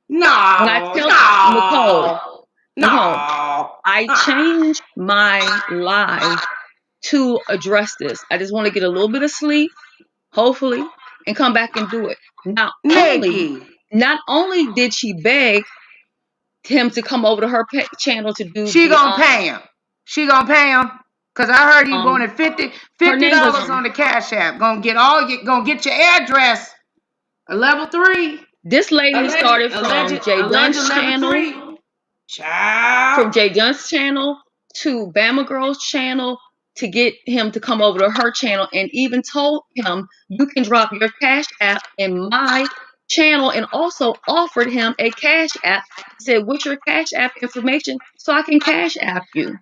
Speaker 6: When I
Speaker 1: No.
Speaker 6: tell
Speaker 1: No.
Speaker 6: Nicole,
Speaker 1: No.
Speaker 6: I changed my live to address this. I just want to get a little bit of sleep, hopefully, and come back and do it.
Speaker 1: Nikki.
Speaker 6: Not only did she beg him to come over to her channel to do
Speaker 1: She gonna pay him. She gonna pay him. Cause I heard he wanted
Speaker 6: her name was
Speaker 1: $50 on the Cash App. Gonna get your address. A level 3.
Speaker 6: This lady started from Jay Dunn's
Speaker 1: level
Speaker 6: channel,
Speaker 1: 3. Child.
Speaker 6: To Bama Girl's channel, to get him to come over to her channel, and even told him you can drop your Cash App in my channel, and also offered him a Cash App. Said, what's your Cash App information so I can Cash App you?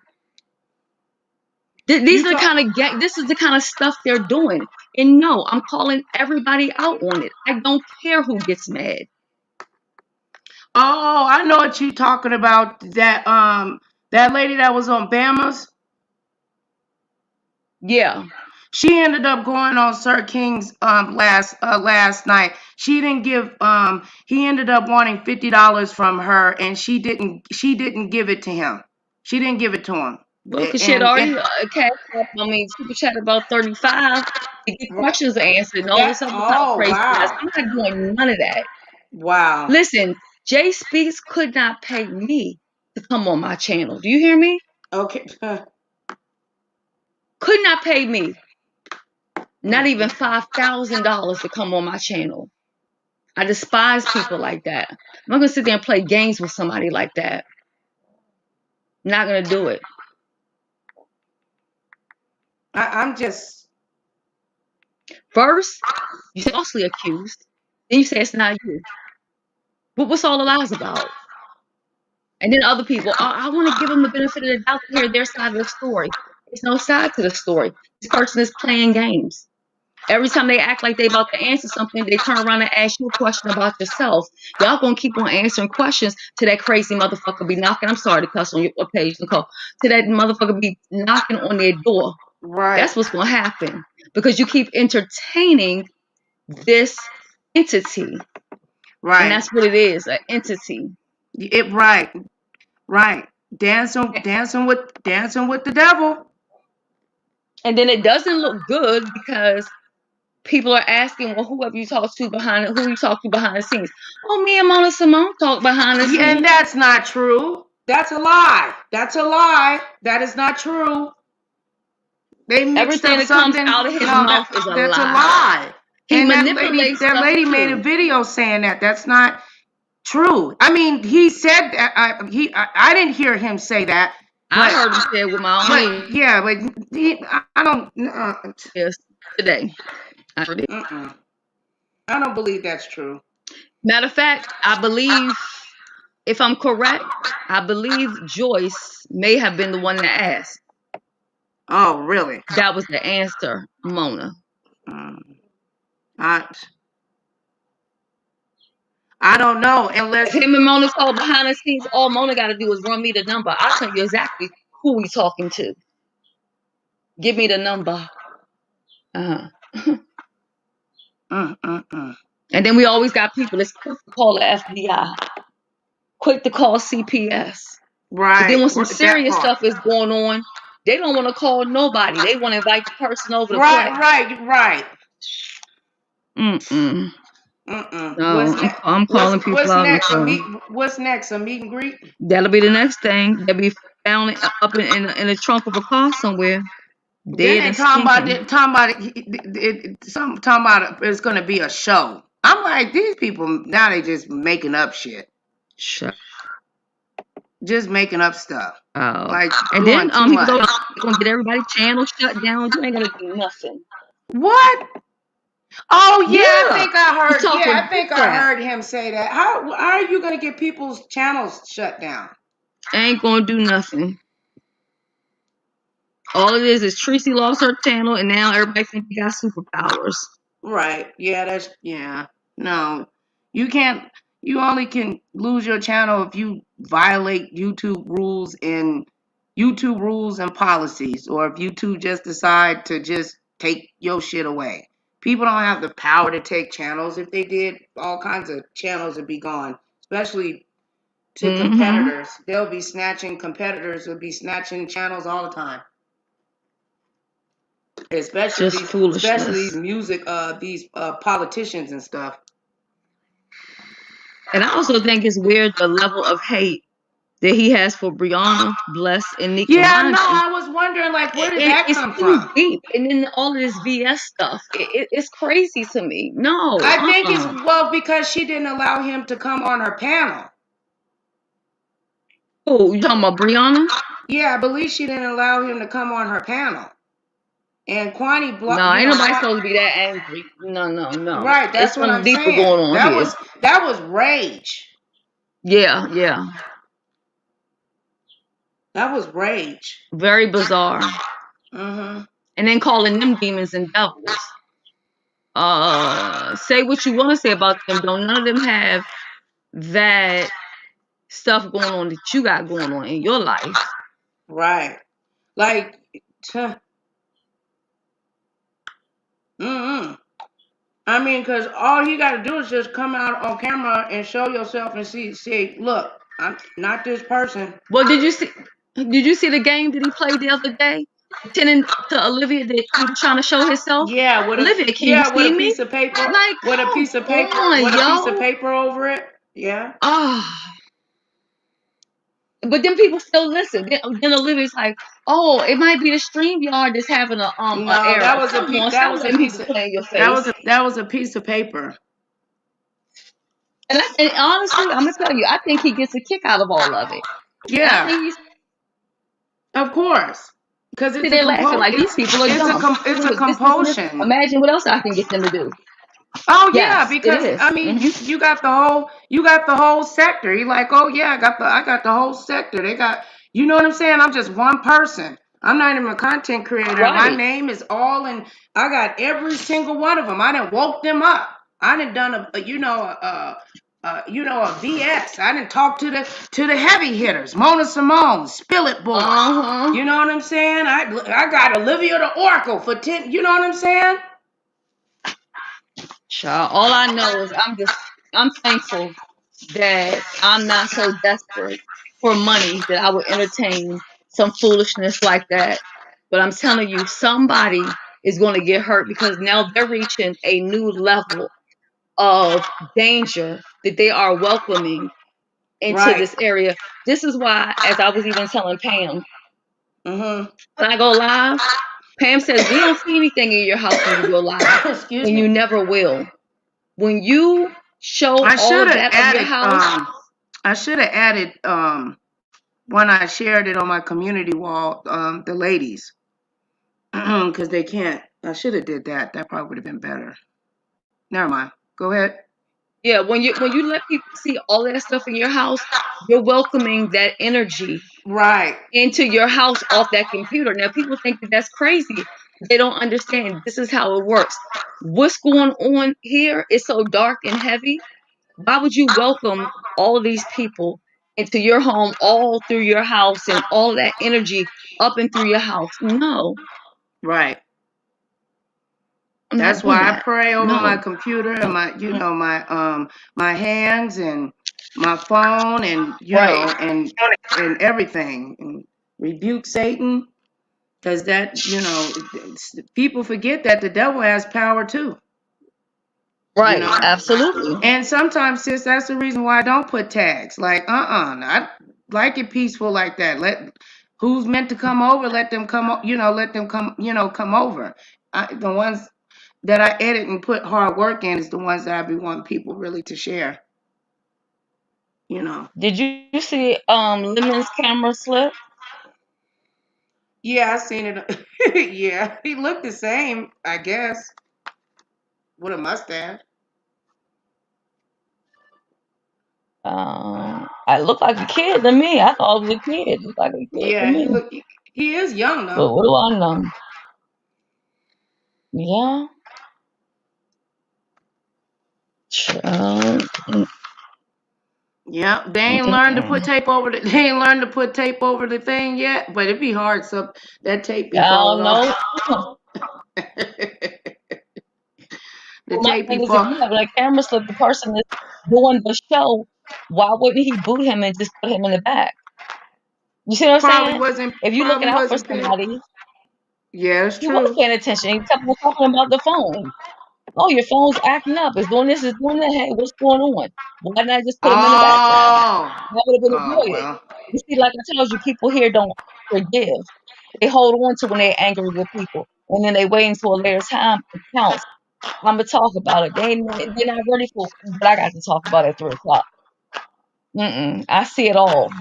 Speaker 6: This is the kind of stuff they're doing. And no, I'm calling everybody out on it. I don't care who gets mad.
Speaker 1: Oh, I know what you're talking about. That lady that was on Bama's.
Speaker 6: Yeah.
Speaker 1: She ended up going on Sir King's last night. She didn't give he ended up wanting $50 from her, and she didn't give it to him. She didn't give it to him.
Speaker 6: Well, because she had already super chat about 35 to get questions answered and all this other kind of crazy mess. I'm not doing none of that.
Speaker 1: Wow.
Speaker 6: Listen, Jay Speaks could not pay me to come on my channel. Do you hear me?
Speaker 1: Okay.
Speaker 6: Could not pay me. Not even $5,000 to come on my channel. I despise people like that. I'm not going to sit there and play games with somebody like that. I'm not going to do it.
Speaker 1: I'm just...
Speaker 6: First, you say falsely accused. Then you say it's not you. What's all the lies about? And then other people, I want to give them the benefit of the doubt to hear their side of the story. There's no side to the story. This person is playing games. Every time they act like they about to answer something, they turn around and ask you a question about yourself. Y'all gonna keep on answering questions till that crazy motherfucker be knocking. I'm sorry to cuss on your page, Nicole. Till that motherfucker be knocking on their door.
Speaker 1: Right.
Speaker 6: That's what's gonna happen, because you keep entertaining this entity.
Speaker 1: Right.
Speaker 6: And that's what it is, an entity.
Speaker 1: Right. Dancing with the devil.
Speaker 6: And then it doesn't look good, because people are asking, well, who you talk to behind the scenes? Oh, me and Mona Simone talk behind the scenes.
Speaker 1: And that's not true. That's a lie. That is not true. They mixed
Speaker 6: everything
Speaker 1: up
Speaker 6: that
Speaker 1: something.
Speaker 6: comes out of his mouth is a
Speaker 1: that's
Speaker 6: lie.
Speaker 1: A lie.
Speaker 6: He manipulates
Speaker 1: that lady
Speaker 6: stuff
Speaker 1: made a
Speaker 6: too.
Speaker 1: video saying that. That's not true. I mean, he said that. I didn't hear him say that.
Speaker 6: I heard him say it with my own ears.
Speaker 1: Yeah, but I don't.
Speaker 6: Yes, today.
Speaker 1: I don't believe that's true.
Speaker 6: Matter of fact, I believe if I'm correct, I believe Joyce may have been the one that asked.
Speaker 1: Oh, really?
Speaker 6: That was the answer, Mona.
Speaker 1: I don't know unless
Speaker 6: If him and Mona talk behind the scenes, all Mona got to do is run me the number. I'll tell you exactly who we talking to. Give me the number. And then we always got people that's quick to call the FBI, quick to call CPS. But then
Speaker 1: right.
Speaker 6: when some serious stuff is going on, they don't want to call nobody. They want to invite the person over to play.
Speaker 1: Right.
Speaker 6: No, I'm calling people out on the phone.
Speaker 1: What's next? A meet and greet?
Speaker 6: That'll be the next thing. They'll be found up in the trunk of a car somewhere,
Speaker 1: Then
Speaker 6: dead
Speaker 1: they
Speaker 6: and stinking.
Speaker 1: talking about it's gonna be a show. I'm like, these people now they just making up shit. Just making up stuff.
Speaker 6: Oh.
Speaker 1: Like,
Speaker 6: and then people gonna get everybody's channel shut down. You ain't gonna do nothing.
Speaker 1: What? Oh yeah,
Speaker 6: Yeah.
Speaker 1: I think I heard him say that. How are you gonna get people's channels shut down?
Speaker 6: Ain't gonna do nothing. All it is Tracy lost her channel, and now everybody thinks he got superpowers.
Speaker 1: Right. Yeah. No, you can't. You only can lose your channel if you violate YouTube rules and policies, or if YouTube just decide to just take your shit away. People don't have the power to take channels. If they did, all kinds of channels would be gone, especially to competitors. They'll be snatching, competitors will be snatching channels all the time. Especially these music, these politicians and stuff.
Speaker 6: And I also think it's weird the level of hate that he has for Brianna, Bless, and Nico.
Speaker 1: Yeah, no, I was wondering, like, where did that come from?
Speaker 6: Deep. And then all of this VS stuff, it's crazy to me. No,
Speaker 1: I think it's because she didn't allow him to come on her panel.
Speaker 6: Oh, you talking about Brianna?
Speaker 1: Yeah, I believe she didn't allow him to come on her panel. And Kwani blocked.
Speaker 6: No, ain't nobody supposed to be that angry. No.
Speaker 1: Right, that's what I'm saying.
Speaker 6: Going on
Speaker 1: that was rage.
Speaker 6: Yeah.
Speaker 1: That was rage.
Speaker 6: Very bizarre. And then calling them demons and devils. Say what you want to say about them. Don't none of them have that stuff going on that you got going on in your life.
Speaker 1: Right. Like, I mean, because all you got to do is just come out on camera and show yourself and say, look, I'm not this person.
Speaker 6: Well, did you see the game that he played the other day? Pretending to Olivia that he was trying to show himself.
Speaker 1: Yeah,
Speaker 6: Olivia, can you see
Speaker 1: with a
Speaker 6: me?
Speaker 1: piece of paper.
Speaker 6: Like,
Speaker 1: with a piece of paper. With a piece of paper over it. Yeah.
Speaker 6: But then people still listen. Then Olivia's like, "Oh, it might be a StreamYard that's having a error."
Speaker 1: That was a piece of paper.
Speaker 6: And honestly, I'm gonna tell you, I think he gets a kick out of all of it.
Speaker 1: Yeah. Of course. Because
Speaker 6: they're laughing like these people are dumb.
Speaker 1: It's a compulsion.
Speaker 6: Imagine what else I can get them to do.
Speaker 1: Oh yeah, because I mean, you got the whole sector. You're like, oh yeah, I got the whole sector. They got, you know what I'm saying? I'm just one person. I'm not even a content creator.
Speaker 6: Right.
Speaker 1: My name is all in. I got every single one of them. I done woke them up. I done done a VS. I didn't talk to the heavy hitters. Mona Simone, Spill It Boy. You know what I'm saying? I got Olivia the Oracle for 10. You know what I'm saying?
Speaker 6: Child, all I know is I'm thankful that I'm not so desperate for money that I would entertain some foolishness like that. But I'm telling you, somebody is going to get hurt because now they're reaching a new level of danger that they are welcoming into this area. This is why, as I was even telling Pam, when I go live, Pam says, we don't see anything in your house when you go live. And you never will. When you show all of that of your house.
Speaker 1: I should have added when I shared it on my community wall, the ladies. Because they can't. I should have did that. That probably would have been better. Never mind. Go ahead.
Speaker 6: Yeah, when you let people see all that stuff in your house, you're welcoming that energy
Speaker 1: Right.
Speaker 6: into your house off that computer. Now, people think that that's crazy. They don't understand. This is how it works. What's going on here is so dark and heavy. Why would you welcome all of these people into your home, all through your house, and all that energy up and through your house? No,
Speaker 1: Right.
Speaker 6: I'm not
Speaker 1: That's
Speaker 6: doing
Speaker 1: why I
Speaker 6: that.
Speaker 1: pray over my
Speaker 6: No.
Speaker 1: computer and my, my hands and my phone and,
Speaker 6: Right.
Speaker 1: and everything, and rebuke Satan, because that, people forget that the devil has power too, you
Speaker 6: Right.
Speaker 1: know.
Speaker 6: Absolutely.
Speaker 1: And sometimes, sis, that's the reason why I don't put tags. Like, I like it peaceful like that. Let who's meant to come over, let them come, let them come, come over. The ones that I edit and put hard work in is the ones that I be wanting people really to share, you know.
Speaker 6: Did you see Lemon's camera slip?
Speaker 1: Yeah, I seen it. Yeah, he looked the same, I guess, with a mustache.
Speaker 6: I look like a kid to me. I thought it was a kid. Looked like a kid to
Speaker 1: Yeah,
Speaker 6: me.
Speaker 1: he is young though.
Speaker 6: But what do I know? Yeah. Child.
Speaker 1: Yeah, they ain't learned to put
Speaker 6: Mm-mm.
Speaker 1: tape over the they ain't learned to put tape over the thing yet, but it'd be hard, so that tape be
Speaker 6: I
Speaker 1: falling
Speaker 6: don't
Speaker 1: off.
Speaker 6: know.
Speaker 1: The
Speaker 6: My
Speaker 1: tape be
Speaker 6: thing is, if
Speaker 1: fall.
Speaker 6: you have a camera slip, the person is doing the show. Why wouldn't he boot him and just put him in the back? You see what I'm saying? If you're looking
Speaker 1: Probably
Speaker 6: out for
Speaker 1: wasn't paying.
Speaker 6: somebody,
Speaker 1: Yeah, it's
Speaker 6: he was
Speaker 1: true.
Speaker 6: paying attention. He kept on talking about the phone. Oh, your phone's acting up. It's doing this, it's doing that. Hey, what's going on? Why not just put him in the background?
Speaker 1: Oh.
Speaker 6: That would have been
Speaker 1: Oh
Speaker 6: avoided.
Speaker 1: well.
Speaker 6: You see, like I told you, people here don't forgive. They hold on to when they're angry with people, and then they wait until a later time it counts. I'm gonna talk about it. They're not ready for what I got to talk about at 3 o'clock. I see it all.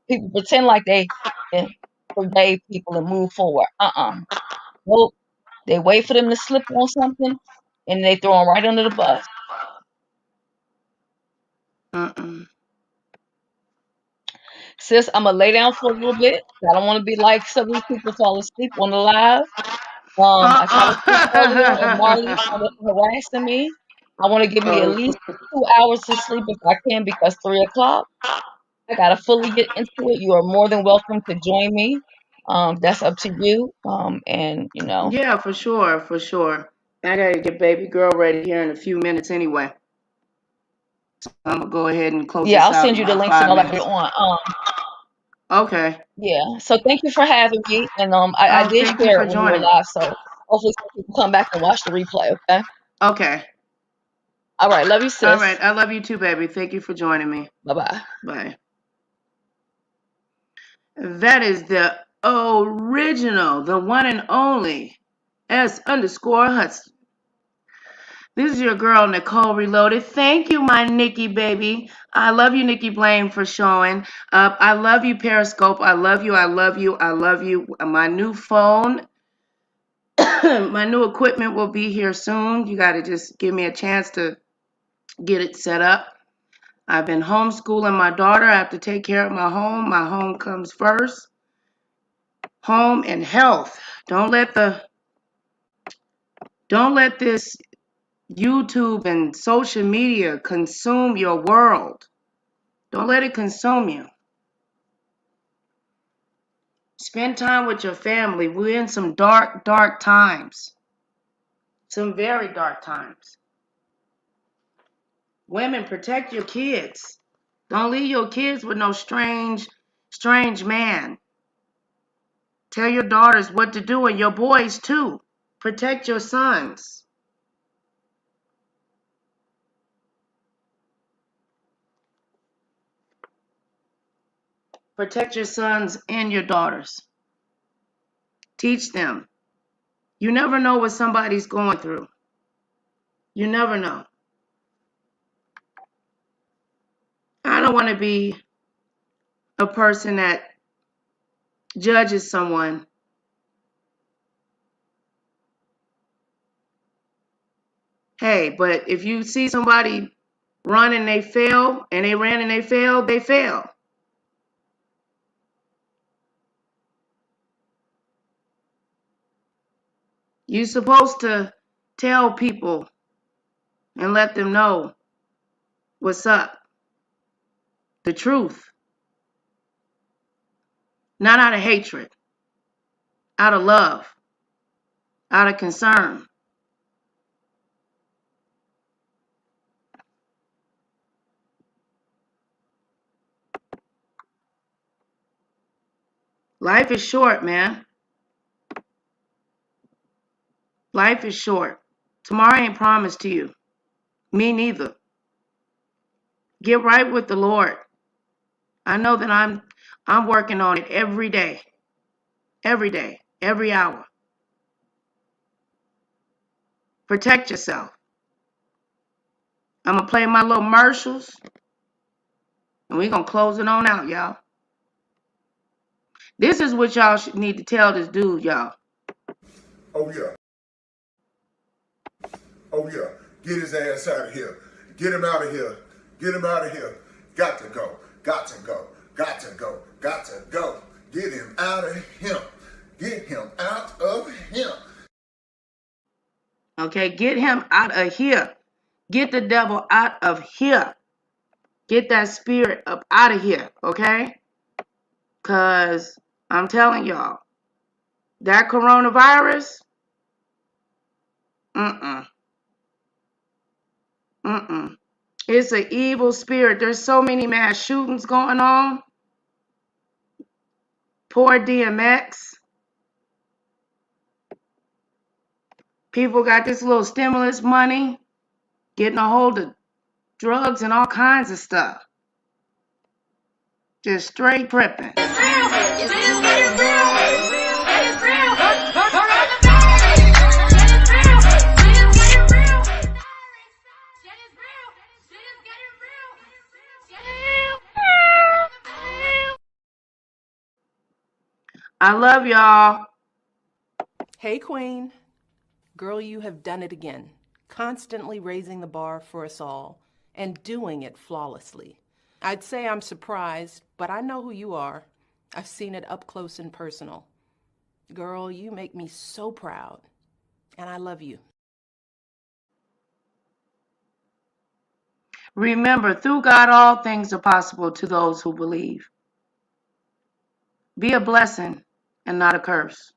Speaker 6: People pretend like they can forgave people and move forward. Nope. They wait for them to slip on something, and they throw them right under the bus.
Speaker 1: Mm-mm.
Speaker 6: Sis, I'm gonna lay down for a little bit. I don't want to be like some of these people fall asleep on the live. I tried to sleep earlier, and Marley started harassing me. I want to give me at
Speaker 1: Oh.
Speaker 6: least 2 hours to sleep if I can, because 3 o'clock, I gotta fully get into it. You are more than welcome to join me. That's up to you. And
Speaker 1: Yeah, for sure, for sure. I gotta get baby girl ready here in a few minutes anyway. I'm gonna go ahead and close
Speaker 6: yeah,
Speaker 1: this
Speaker 6: I'll
Speaker 1: out in
Speaker 6: send you the
Speaker 1: about
Speaker 6: links and
Speaker 1: five
Speaker 6: all that later
Speaker 1: minutes.
Speaker 6: on.
Speaker 1: Okay.
Speaker 6: Yeah. So thank you for having me, and I did
Speaker 1: Thank you
Speaker 6: share
Speaker 1: for
Speaker 6: it when you were
Speaker 1: joining.
Speaker 6: live. So hopefully some people come back and watch the replay. Okay.
Speaker 1: Okay.
Speaker 6: All right. Love you,
Speaker 1: All
Speaker 6: sis.
Speaker 1: right. I love you too, baby. Thank you for joining me.
Speaker 6: Bye bye.
Speaker 1: Bye. That is the original, the one and only S_Hudson. This is your girl, Nicole Reloaded. Thank you, my Nikki baby. I love you, Nikki Blaine, for showing up. I love you, Periscope. I love you. I love you. I love you. My new phone, my new equipment will be here soon. You got to just give me a chance to get it set up. I've been homeschooling my daughter. I have to take care of my home. My home comes first. Home and health. Don't let this YouTube and social media consume your world. Don't let it consume you. Spend time with your family. We're in some dark, dark times. Some very dark times. Women, protect your kids. Don't leave your kids with no strange man. Tell your daughters what to do, and your boys too. Protect your sons. Protect your sons and your daughters. Teach them. You never know what somebody's going through. You never know. I don't want to be a person that judges someone. Hey, but if you see somebody run and they fail, and they ran and they failed, they fail. You're supposed to tell people and let them know what's up. The truth. Not out of hatred. Out of love. Out of concern. Life is short, man. Life is short. Tomorrow ain't promised to you. Me neither. Get right with the Lord. I know that I'm working on it every day. Every day. Every hour. Protect yourself. I'm going to play my little commercials. And we're going to close it on out, y'all. This is what y'all need to tell this dude, y'all.
Speaker 7: Oh, yeah. Oh, yeah. Get his ass out of here. Get him out of here. Get him out of here. Got to go. Got to go. Got to go. Got to go. Get him out of him. Get him out of him.
Speaker 1: Okay, get him out of here. Get the devil out of here. Get that spirit up out of here, okay? Because I'm telling y'all, that coronavirus, it's an evil spirit. There's so many mass shootings going on. Poor DMX. People got this little stimulus money, getting a hold of drugs and all kinds of stuff. Just straight tripping. I love y'all.
Speaker 8: Hey, Queen. Girl, you have done it again. Constantly raising the bar for us all and doing it flawlessly. I'd say I'm surprised, but I know who you are. I've seen it up close and personal. Girl, you make me so proud, and I love you.
Speaker 1: Remember, through God, all things are possible to those who believe. Be a blessing and not a curse.